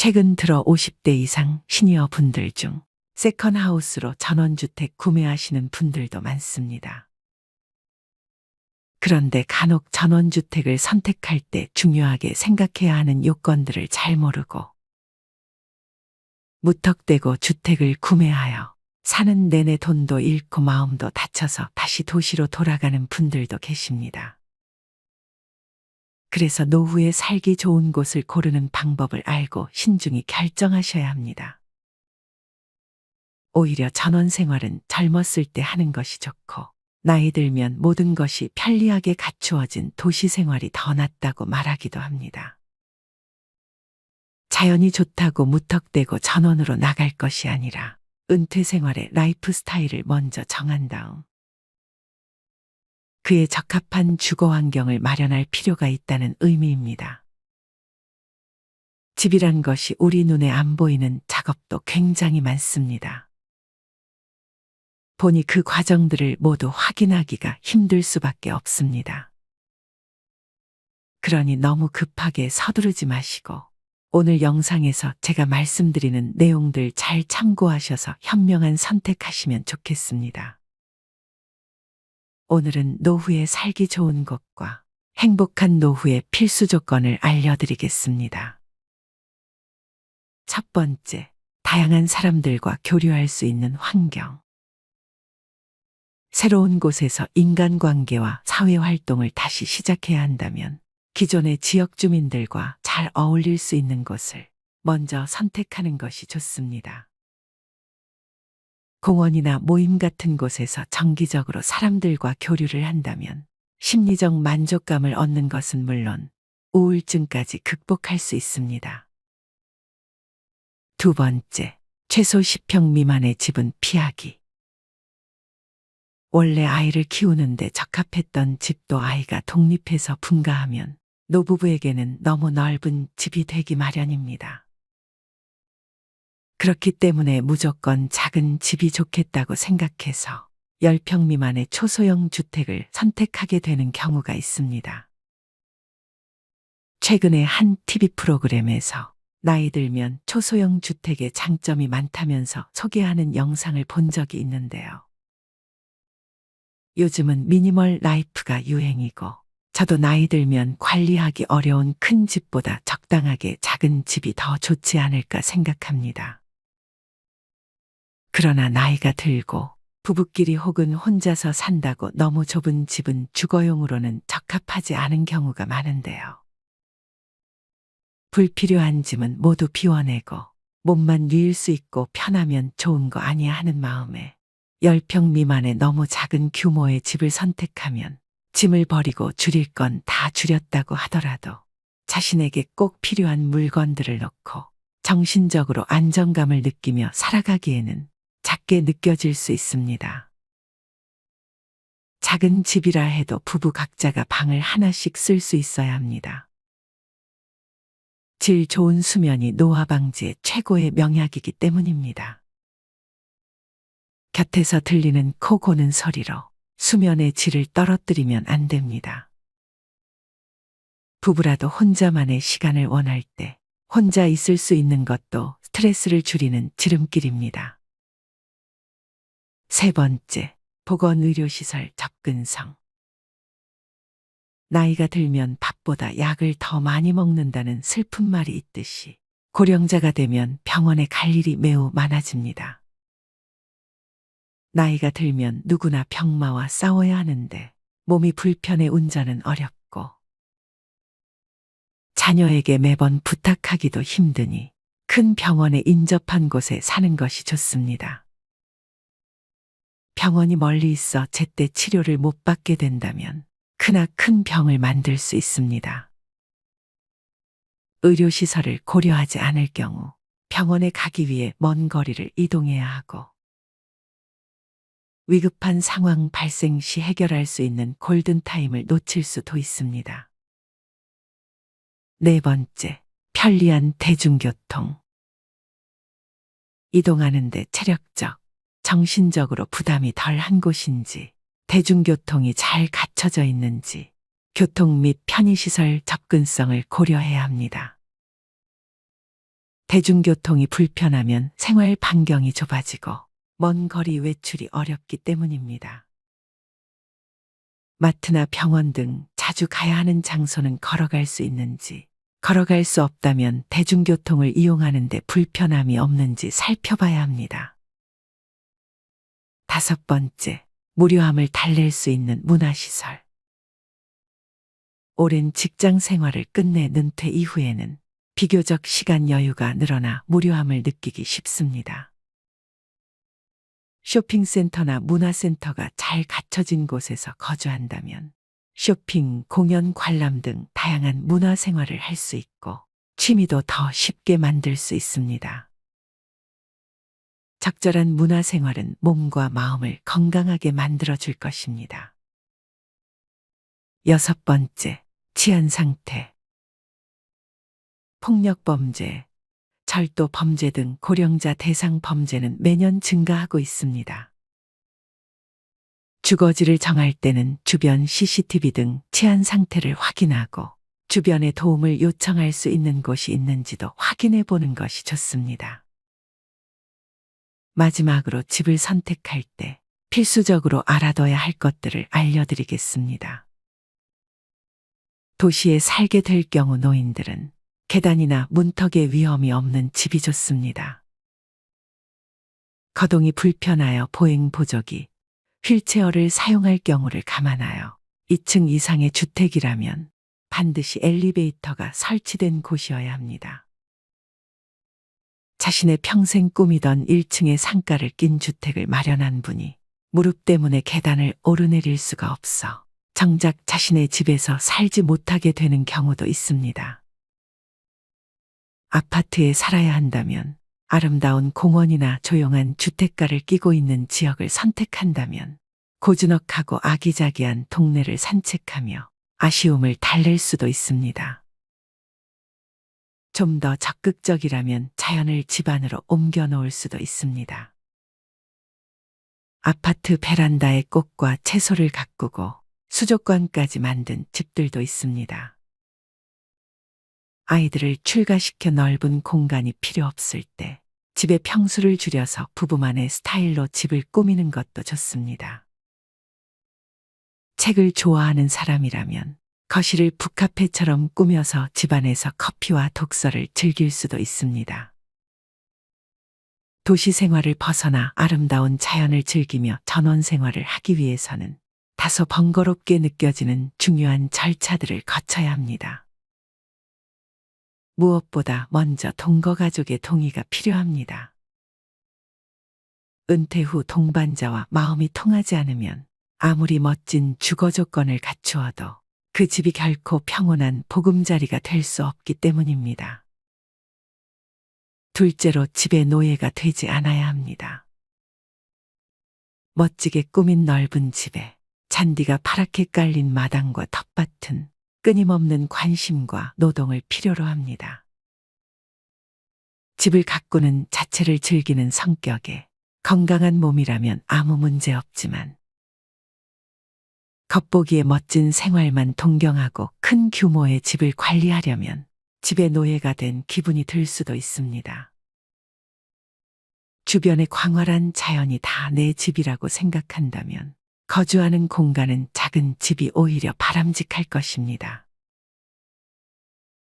최근 들어 50대 이상 시니어 분들 중 세컨하우스로 전원주택 구매하시는 분들도 많습니다. 그런데 간혹 전원주택을 선택할 때 중요하게 생각해야 하는 요건들을 잘 모르고 무턱대고 주택을 구매하여 사는 내내 돈도 잃고 마음도 다쳐서 다시 도시로 돌아가는 분들도 계십니다. 그래서 노후에 살기 좋은 곳을 고르는 방법을 알고 신중히 결정하셔야 합니다. 오히려 전원 생활은 젊었을 때 하는 것이 좋고 나이 들면 모든 것이 편리하게 갖추어진 도시 생활이 더 낫다고 말하기도 합니다. 자연이 좋다고 무턱대고 전원으로 나갈 것이 아니라 은퇴 생활의 라이프 스타일을 먼저 정한 다음 그에 적합한 주거 환경을 마련할 필요가 있다는 의미입니다. 집이란 것이 우리 눈에 안 보이는 작업도 굉장히 많습니다. 보니 그 과정들을 모두 확인하기가 힘들 수밖에 없습니다. 그러니 너무 급하게 서두르지 마시고 오늘 영상에서 제가 말씀드리는 내용들 잘 참고하셔서 현명한 선택하시면 좋겠습니다. 오늘은 노후에 살기 좋은 곳과 행복한 노후의 필수 조건을 알려드리겠습니다. 첫 번째, 다양한 사람들과 교류할 수 있는 환경. 새로운 곳에서 인간관계와 사회활동을 다시 시작해야 한다면 기존의 지역 주민들과 잘 어울릴 수 있는 곳을 먼저 선택하는 것이 좋습니다. 공원이나 모임 같은 곳에서 정기적으로 사람들과 교류를 한다면 심리적 만족감을 얻는 것은 물론 우울증까지 극복할 수 있습니다. 두 번째, 최소 10평 미만의 집은 피하기. 원래 아이를 키우는데 적합했던 집도 아이가 독립해서 분가하면 노부부에게는 너무 넓은 집이 되기 마련입니다. 그렇기 때문에 무조건 작은 집이 좋겠다고 생각해서 10평 미만의 초소형 주택을 선택하게 되는 경우가 있습니다. 최근에 한 TV 프로그램에서 나이 들면 초소형 주택의 장점이 많다면서 소개하는 영상을 본 적이 있는데요. 요즘은 미니멀 라이프가 유행이고 저도 나이 들면 관리하기 어려운 큰 집보다 적당하게 작은 집이 더 좋지 않을까 생각합니다. 그러나 나이가 들고 부부끼리 혹은 혼자서 산다고 너무 좁은 집은 주거용으로는 적합하지 않은 경우가 많은데요. 불필요한 짐은 모두 비워내고 몸만 누일 수 있고 편하면 좋은 거 아니야 하는 마음에 10평 미만의 너무 작은 규모의 집을 선택하면 짐을 버리고 줄일 건 다 줄였다고 하더라도 자신에게 꼭 필요한 물건들을 넣고 정신적으로 안정감을 느끼며 살아가기에는 작게 느껴질 수 있습니다. 작은 집이라 해도 부부 각자가 방을 하나씩 쓸 수 있어야 합니다. 질 좋은 수면이 노화 방지의 최고의 명약이기 때문입니다. 곁에서 들리는 코 고는 소리로 수면의 질을 떨어뜨리면 안 됩니다. 부부라도 혼자만의 시간을 원할 때 혼자 있을 수 있는 것도 스트레스를 줄이는 지름길입니다. 세 번째, 보건의료시설 접근성. 나이가 들면 밥보다 약을 더 많이 먹는다는 슬픈 말이 있듯이 고령자가 되면 병원에 갈 일이 매우 많아집니다. 나이가 들면 누구나 병마와 싸워야 하는데 몸이 불편해 운전은 어렵고 자녀에게 매번 부탁하기도 힘드니 큰 병원에 인접한 곳에 사는 것이 좋습니다. 병원이 멀리 있어 제때 치료를 못 받게 된다면 크나큰 병을 만들 수 있습니다. 의료시설을 고려하지 않을 경우 병원에 가기 위해 먼 거리를 이동해야 하고 위급한 상황 발생 시 해결할 수 있는 골든타임을 놓칠 수도 있습니다. 네 번째, 편리한 대중교통. 이동하는데 체력적, 정신적으로 부담이 덜한 곳인지, 대중교통이 잘 갖춰져 있는지, 교통 및 편의시설 접근성을 고려해야 합니다. 대중교통이 불편하면 생활 반경이 좁아지고 먼 거리 외출이 어렵기 때문입니다. 마트나 병원 등 자주 가야 하는 장소는 걸어갈 수 있는지, 걸어갈 수 없다면 대중교통을 이용하는데 불편함이 없는지 살펴봐야 합니다. 다섯 번째, 무료함을 달랠 수 있는 문화시설. 오랜 직장 생활을 끝내 은퇴 이후에는 비교적 시간 여유가 늘어나 무료함을 느끼기 쉽습니다. 쇼핑센터나 문화센터가 잘 갖춰진 곳에서 거주한다면 쇼핑, 공연, 관람 등 다양한 문화생활을 할 수 있고 취미도 더 쉽게 만들 수 있습니다. 적절한 문화생활은 몸과 마음을 건강하게 만들어줄 것입니다. 여섯 번째, 치안 상태. 폭력범죄, 절도 범죄 등 고령자 대상 범죄는 매년 증가하고 있습니다. 주거지를 정할 때는 주변 CCTV 등 치안 상태를 확인하고 주변에 도움을 요청할 수 있는 곳이 있는지도 확인해 보는 것이 좋습니다. 마지막으로 집을 선택할 때 필수적으로 알아둬야 할 것들을 알려드리겠습니다. 도시에 살게 될 경우 노인들은 계단이나 문턱의 위험이 없는 집이 좋습니다. 거동이 불편하여 보행 보조기, 휠체어를 사용할 경우를 감안하여 2층 이상의 주택이라면 반드시 엘리베이터가 설치된 곳이어야 합니다. 자신의 평생 꿈이던 1층의 상가를 낀 주택을 마련한 분이 무릎 때문에 계단을 오르내릴 수가 없어 정작 자신의 집에서 살지 못하게 되는 경우도 있습니다. 아파트에 살아야 한다면 아름다운 공원이나 조용한 주택가를 끼고 있는 지역을 선택한다면 고즈넉하고 아기자기한 동네를 산책하며 아쉬움을 달랠 수도 있습니다. 좀 더 적극적이라면 자연을 집 안으로 옮겨 놓을 수도 있습니다. 아파트 베란다에 꽃과 채소를 가꾸고 수족관까지 만든 집들도 있습니다. 아이들을 출가시켜 넓은 공간이 필요 없을 때 집의 평수를 줄여서 부부만의 스타일로 집을 꾸미는 것도 좋습니다. 책을 좋아하는 사람이라면 거실을 북카페처럼 꾸며서 집안에서 커피와 독서를 즐길 수도 있습니다. 도시 생활을 벗어나 아름다운 자연을 즐기며 전원 생활을 하기 위해서는 다소 번거롭게 느껴지는 중요한 절차들을 거쳐야 합니다. 무엇보다 먼저 동거 가족의 동의가 필요합니다. 은퇴 후 동반자와 마음이 통하지 않으면 아무리 멋진 주거 조건을 갖추어도 그 집이 결코 평온한 보금자리가 될 수 없기 때문입니다. 둘째로 집의 노예가 되지 않아야 합니다. 멋지게 꾸민 넓은 집에 잔디가 파랗게 깔린 마당과 텃밭은 끊임없는 관심과 노동을 필요로 합니다. 집을 가꾸는 자체를 즐기는 성격에 건강한 몸이라면 아무 문제 없지만 겉보기에 멋진 생활만 동경하고 큰 규모의 집을 관리하려면 집의 노예가 된 기분이 들 수도 있습니다. 주변의 광활한 자연이 다 내 집이라고 생각한다면 거주하는 공간은 작은 집이 오히려 바람직할 것입니다.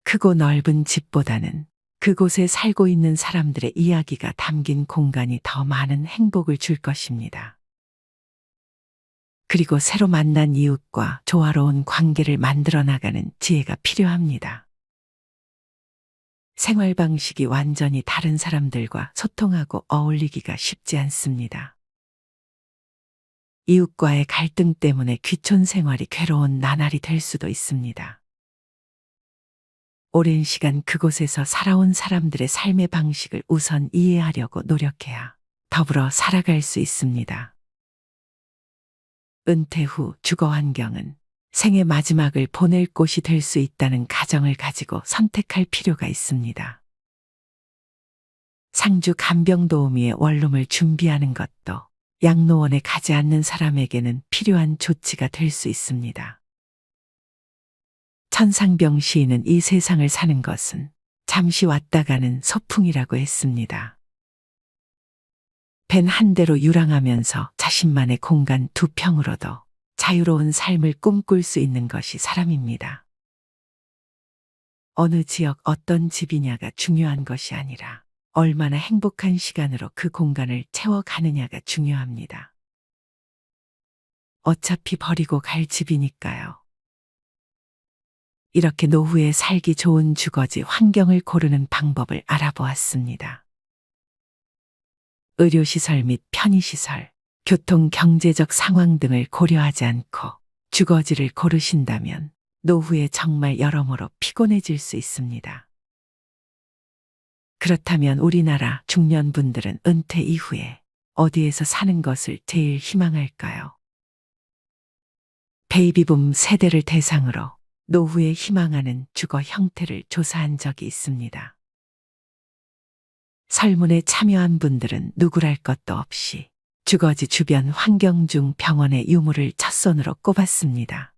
크고 넓은 집보다는 그곳에 살고 있는 사람들의 이야기가 담긴 공간이 더 많은 행복을 줄 것입니다. 그리고 새로 만난 이웃과 조화로운 관계를 만들어 나가는 지혜가 필요합니다. 생활 방식이 완전히 다른 사람들과 소통하고 어울리기가 쉽지 않습니다. 이웃과의 갈등 때문에 귀촌 생활이 괴로운 나날이 될 수도 있습니다. 오랜 시간 그곳에서 살아온 사람들의 삶의 방식을 우선 이해하려고 노력해야 더불어 살아갈 수 있습니다. 은퇴 후 주거 환경은 생의 마지막을 보낼 곳이 될 수 있다는 가정을 가지고 선택할 필요가 있습니다. 상주 간병도우미의 원룸을 준비하는 것도 양로원에 가지 않는 사람에게는 필요한 조치가 될 수 있습니다. 천상병 시인은 이 세상을 사는 것은 잠시 왔다 가는 소풍이라고 했습니다. 벤 한 대로 유랑하면서 자신만의 공간 2평으로도 자유로운 삶을 꿈꿀 수 있는 것이 사람입니다. 어느 지역 어떤 집이냐가 중요한 것이 아니라 얼마나 행복한 시간으로 그 공간을 채워가느냐가 중요합니다. 어차피 버리고 갈 집이니까요. 이렇게 노후에 살기 좋은 주거지 환경을 고르는 방법을 알아보았습니다. 의료시설 및 편의시설, 교통, 경제적 상황 등을 고려하지 않고 주거지를 고르신다면 노후에 정말 여러모로 피곤해질 수 있습니다. 그렇다면 우리나라 중년분들은 은퇴 이후에 어디에서 사는 것을 제일 희망할까요? 베이비붐 세대를 대상으로 노후에 희망하는 주거 형태를 조사한 적이 있습니다. 설문에 참여한 분들은 누구랄 것도 없이 주거지 주변 환경 중 병원의 유무를 첫손으로 꼽았습니다.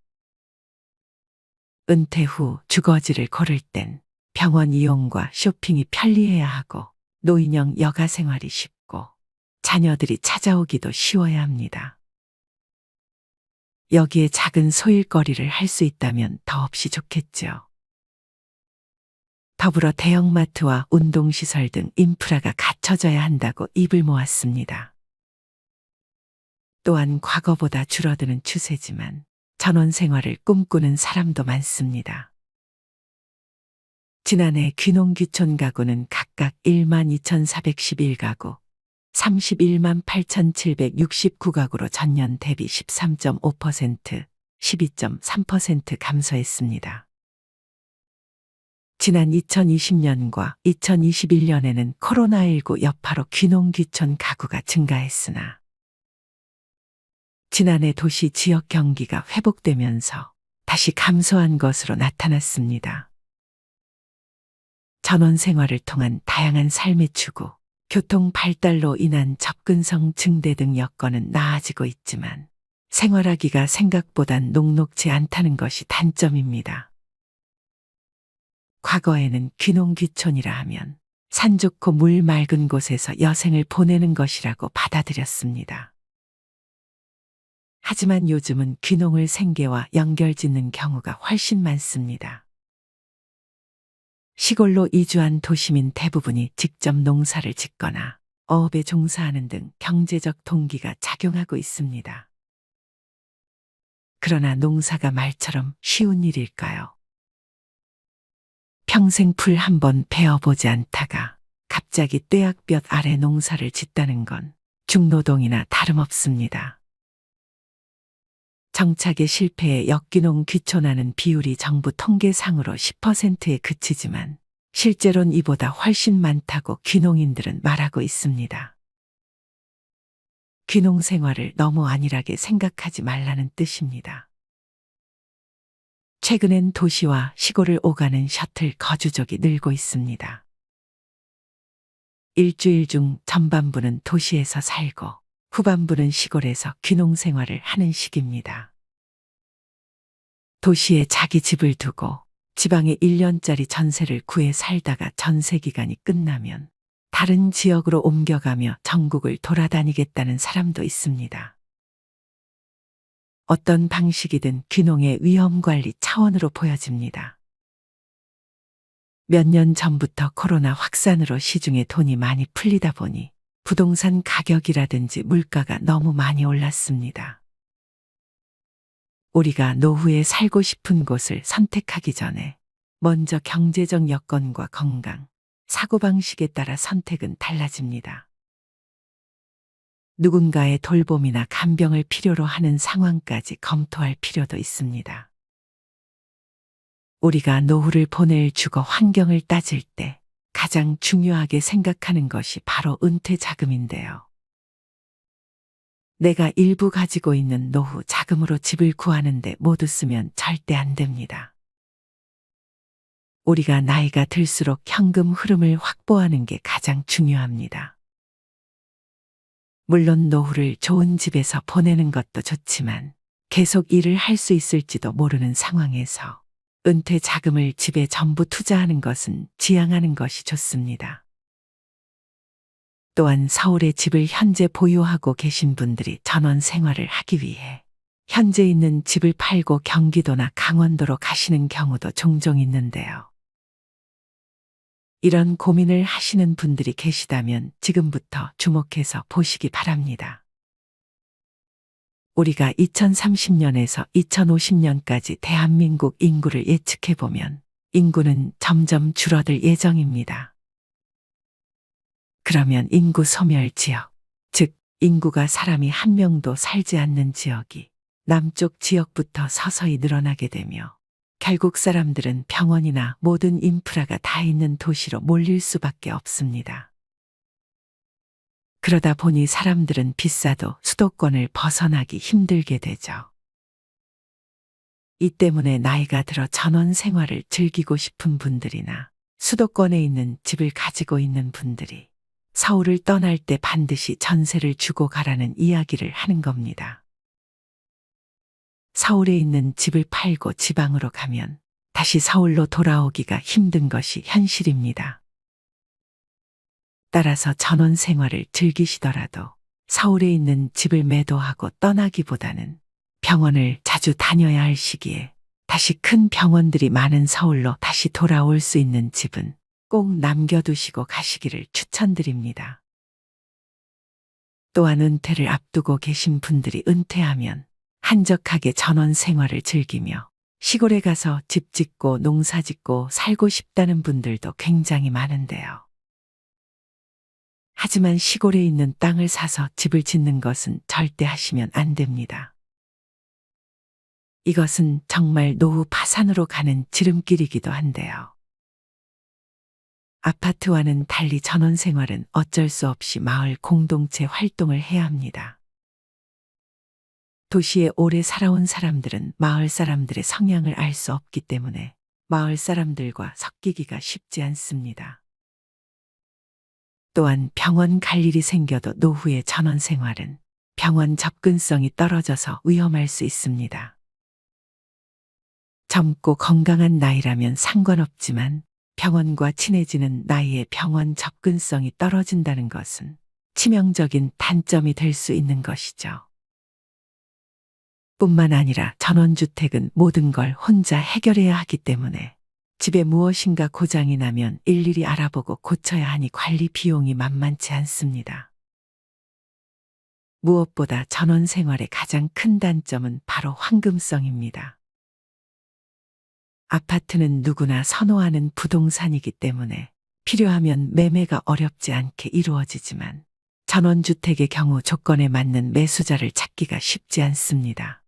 은퇴 후 주거지를 고를 땐 병원 이용과 쇼핑이 편리해야 하고 노인형 여가 생활이 쉽고 자녀들이 찾아오기도 쉬워야 합니다. 여기에 작은 소일거리를 할 수 있다면 더없이 좋겠죠. 더불어 대형마트와 운동시설 등 인프라가 갖춰져야 한다고 입을 모았습니다. 또한 과거보다 줄어드는 추세지만 전원 생활을 꿈꾸는 사람도 많습니다. 지난해 귀농귀촌 가구는 각각 12,411가구, 31만 8,769가구로 전년 대비 13.5%, 12.3% 감소했습니다. 지난 2020년과 2021년에는 코로나19 여파로 귀농귀촌 가구가 증가했으나 지난해 도시 지역 경기가 회복되면서 다시 감소한 것으로 나타났습니다. 전원 생활을 통한 다양한 삶의 추구, 교통 발달로 인한 접근성 증대 등 여건은 나아지고 있지만 생활하기가 생각보단 녹록지 않다는 것이 단점입니다. 과거에는 귀농귀촌이라 하면 산 좋고 물 맑은 곳에서 여생을 보내는 것이라고 받아들였습니다. 하지만 요즘은 귀농을 생계와 연결짓는 경우가 훨씬 많습니다. 시골로 이주한 도시민 대부분이 직접 농사를 짓거나 어업에 종사하는 등 경제적 동기가 작용하고 있습니다. 그러나 농사가 말처럼 쉬운 일일까요? 평생 풀 한 번 베어보지 않다가 갑자기 뙤약볕 아래 농사를 짓다는 건 중노동이나 다름없습니다. 정착에 실패해 역귀농 귀촌하는 비율이 정부 통계상으로 10%에 그치지만 실제로는 이보다 훨씬 많다고 귀농인들은 말하고 있습니다. 귀농 생활을 너무 안일하게 생각하지 말라는 뜻입니다. 최근엔 도시와 시골을 오가는 셔틀 거주족이 늘고 있습니다. 일주일 중 전반부는 도시에서 살고 후반부는 시골에서 귀농 생활을 하는 시기입니다. 도시에 자기 집을 두고 지방에 1년짜리 전세를 구해 살다가 전세 기간이 끝나면 다른 지역으로 옮겨가며 전국을 돌아다니겠다는 사람도 있습니다. 어떤 방식이든 귀농의 위험관리 차원으로 보여집니다. 몇 년 전부터 코로나 확산으로 시중에 돈이 많이 풀리다 보니 부동산 가격이라든지 물가가 너무 많이 올랐습니다. 우리가 노후에 살고 싶은 곳을 선택하기 전에 먼저 경제적 여건과 건강, 사고방식에 따라 선택은 달라집니다. 누군가의 돌봄이나 간병을 필요로 하는 상황까지 검토할 필요도 있습니다. 우리가 노후를 보낼 주거 환경을 따질 때 가장 중요하게 생각하는 것이 바로 은퇴 자금인데요. 내가 일부 가지고 있는 노후 자금으로 집을 구하는데 모두 쓰면 절대 안 됩니다. 우리가 나이가 들수록 현금 흐름을 확보하는 게 가장 중요합니다. 물론 노후를 좋은 집에서 보내는 것도 좋지만 계속 일을 할 수 있을지도 모르는 상황에서 은퇴 자금을 집에 전부 투자하는 것은 지양하는 것이 좋습니다. 또한 서울에 집을 현재 보유하고 계신 분들이 전원 생활을 하기 위해 현재 있는 집을 팔고 경기도나 강원도로 가시는 경우도 종종 있는데요. 이런 고민을 하시는 분들이 계시다면 지금부터 주목해서 보시기 바랍니다. 우리가 2030년에서 2050년까지 대한민국 인구를 예측해보면 인구는 점점 줄어들 예정입니다. 그러면 인구 소멸 지역, 즉 인구가 사람이 한 명도 살지 않는 지역이 남쪽 지역부터 서서히 늘어나게 되며 결국 사람들은 병원이나 모든 인프라가 다 있는 도시로 몰릴 수밖에 없습니다. 그러다 보니 사람들은 비싸도 수도권을 벗어나기 힘들게 되죠. 이 때문에 나이가 들어 전원 생활을 즐기고 싶은 분들이나 수도권에 있는 집을 가지고 있는 분들이 서울을 떠날 때 반드시 전세를 주고 가라는 이야기를 하는 겁니다. 서울에 있는 집을 팔고 지방으로 가면 다시 서울로 돌아오기가 힘든 것이 현실입니다. 따라서 전원 생활을 즐기시더라도 서울에 있는 집을 매도하고 떠나기보다는 병원을 자주 다녀야 할 시기에 다시 큰 병원들이 많은 서울로 다시 돌아올 수 있는 집은 꼭 남겨두시고 가시기를 추천드립니다. 또한 은퇴를 앞두고 계신 분들이 은퇴하면 한적하게 전원 생활을 즐기며 시골에 가서 집 짓고 농사 짓고 살고 싶다는 분들도 굉장히 많은데요. 하지만 시골에 있는 땅을 사서 집을 짓는 것은 절대 하시면 안 됩니다. 이것은 정말 노후 파산으로 가는 지름길이기도 한데요. 아파트와는 달리 전원 생활은 어쩔 수 없이 마을 공동체 활동을 해야 합니다. 도시에 오래 살아온 사람들은 마을 사람들의 성향을 알 수 없기 때문에 마을 사람들과 섞이기가 쉽지 않습니다. 또한 병원 갈 일이 생겨도 노후의 전원 생활은 병원 접근성이 떨어져서 위험할 수 있습니다. 젊고 건강한 나이라면 상관없지만 병원과 친해지는 나이에 병원 접근성이 떨어진다는 것은 치명적인 단점이 될 수 있는 것이죠. 뿐만 아니라 전원주택은 모든 걸 혼자 해결해야 하기 때문에 집에 무엇인가 고장이 나면 일일이 알아보고 고쳐야 하니 관리 비용이 만만치 않습니다. 무엇보다 전원 생활의 가장 큰 단점은 바로 황금성입니다. 아파트는 누구나 선호하는 부동산이기 때문에 필요하면 매매가 어렵지 않게 이루어지지만 전원주택의 경우 조건에 맞는 매수자를 찾기가 쉽지 않습니다.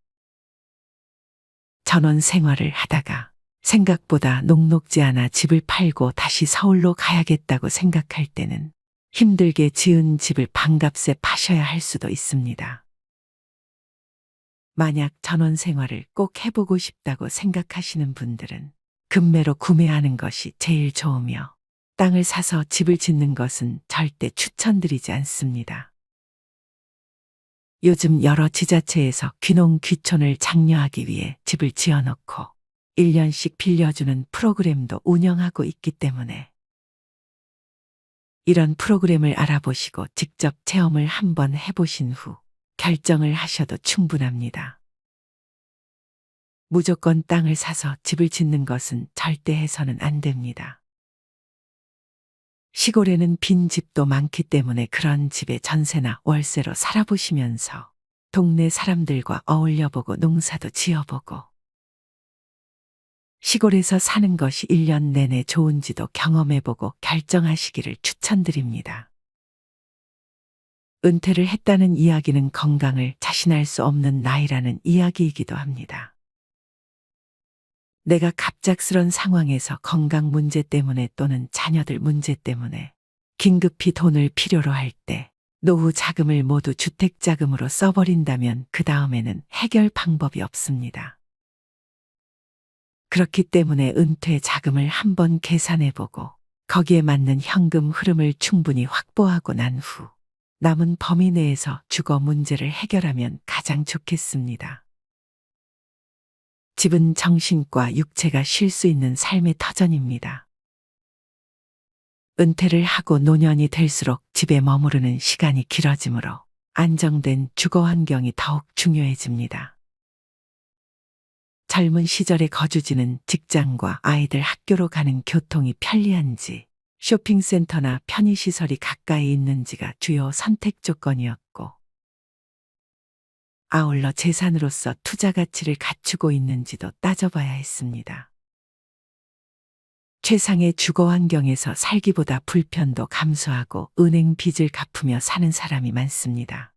전원 생활을 하다가 생각보다 녹록지 않아 집을 팔고 다시 서울로 가야겠다고 생각할 때는 힘들게 지은 집을 반값에 파셔야 할 수도 있습니다. 만약 전원 생활을 꼭 해보고 싶다고 생각하시는 분들은 급매로 구매하는 것이 제일 좋으며 땅을 사서 집을 짓는 것은 절대 추천드리지 않습니다. 요즘 여러 지자체에서 귀농 귀촌을 장려하기 위해 집을 지어놓고 1년씩 빌려주는 프로그램도 운영하고 있기 때문에 이런 프로그램을 알아보시고 직접 체험을 한번 해보신 후 결정을 하셔도 충분합니다. 무조건 땅을 사서 집을 짓는 것은 절대 해서는 안 됩니다. 시골에는 빈 집도 많기 때문에 그런 집에 전세나 월세로 살아보시면서 동네 사람들과 어울려보고 농사도 지어보고 시골에서 사는 것이 1년 내내 좋은지도 경험해보고 결정하시기를 추천드립니다. 은퇴를 했다는 이야기는 건강을 자신할 수 없는 나이라는 이야기이기도 합니다. 내가 갑작스런 상황에서 건강 문제 때문에 또는 자녀들 문제 때문에 긴급히 돈을 필요로 할 때 노후 자금을 모두 주택 자금으로 써버린다면 그 다음에는 해결 방법이 없습니다. 그렇기 때문에 은퇴 자금을 한번 계산해보고 거기에 맞는 현금 흐름을 충분히 확보하고 난 후 남은 범위 내에서 주거 문제를 해결하면 가장 좋겠습니다. 집은 정신과 육체가 쉴 수 있는 삶의 터전입니다. 은퇴를 하고 노년이 될수록 집에 머무르는 시간이 길어지므로 안정된 주거 환경이 더욱 중요해집니다. 젊은 시절의 거주지는 직장과 아이들 학교로 가는 교통이 편리한지, 쇼핑센터나 편의시설이 가까이 있는지가 주요 선택 조건이었고, 아울러 재산으로서 투자 가치를 갖추고 있는지도 따져봐야 했습니다. 최상의 주거 환경에서 살기보다 불편도 감수하고 은행 빚을 갚으며 사는 사람이 많습니다.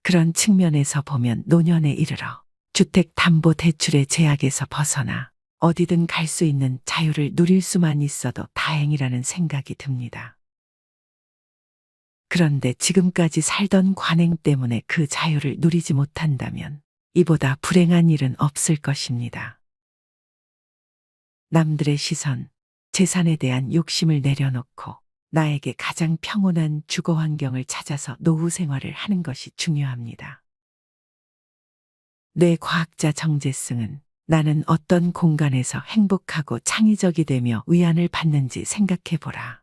그런 측면에서 보면 노년에 이르러 주택담보대출의 제약에서 벗어나 어디든 갈 수 있는 자유를 누릴 수만 있어도 다행이라는 생각이 듭니다. 그런데 지금까지 살던 관행 때문에 그 자유를 누리지 못한다면 이보다 불행한 일은 없을 것입니다. 남들의 시선, 재산에 대한 욕심을 내려놓고 나에게 가장 평온한 주거 환경을 찾아서 노후 생활을 하는 것이 중요합니다. 뇌과학자 정재승은 나는 어떤 공간에서 행복하고 창의적이 되며 위안을 받는지 생각해보라.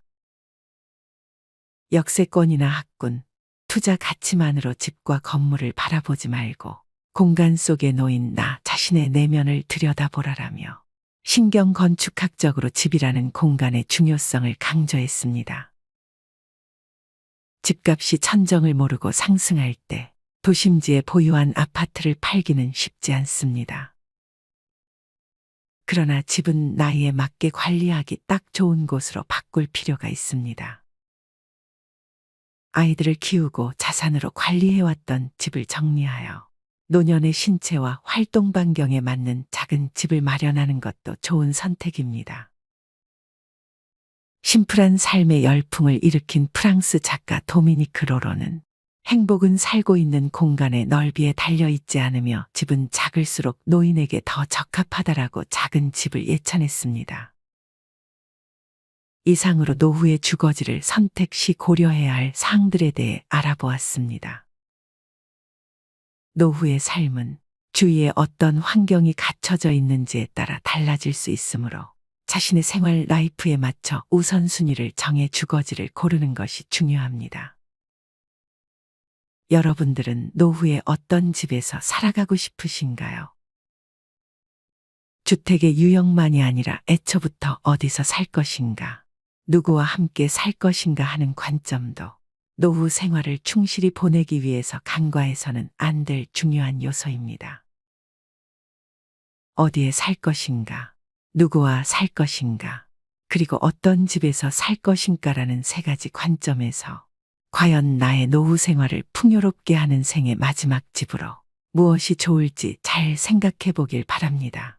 역세권이나 학군, 투자 가치만으로 집과 건물을 바라보지 말고 공간 속에 놓인 나 자신의 내면을 들여다보라라며 신경 건축학적으로 집이라는 공간의 중요성을 강조했습니다. 집값이 천정을 모르고 상승할 때 도심지에 보유한 아파트를 팔기는 쉽지 않습니다. 그러나 집은 나이에 맞게 관리하기 딱 좋은 곳으로 바꿀 필요가 있습니다. 아이들을 키우고 자산으로 관리해왔던 집을 정리하여 노년의 신체와 활동 반경에 맞는 작은 집을 마련하는 것도 좋은 선택입니다. 심플한 삶의 열풍을 일으킨 프랑스 작가 도미니크 로로는 행복은 살고 있는 공간의 넓이에 달려있지 않으며 집은 작을수록 노인에게 더 적합하다라고 작은 집을 예찬했습니다. 이상으로 노후의 주거지를 선택 시 고려해야 할 사항들에 대해 알아보았습니다. 노후의 삶은 주위에 어떤 환경이 갖춰져 있는지에 따라 달라질 수 있으므로 자신의 생활 라이프에 맞춰 우선순위를 정해 주거지를 고르는 것이 중요합니다. 여러분들은 노후에 어떤 집에서 살아가고 싶으신가요? 주택의 유형만이 아니라 애초부터 어디서 살 것인가, 누구와 함께 살 것인가 하는 관점도 노후 생활을 충실히 보내기 위해서 간과해서는 안 될 중요한 요소입니다. 어디에 살 것인가, 누구와 살 것인가, 그리고 어떤 집에서 살 것인가라는 세 가지 관점에서 과연 나의 노후 생활을 풍요롭게 하는 생의 마지막 집으로 무엇이 좋을지 잘 생각해 보길 바랍니다.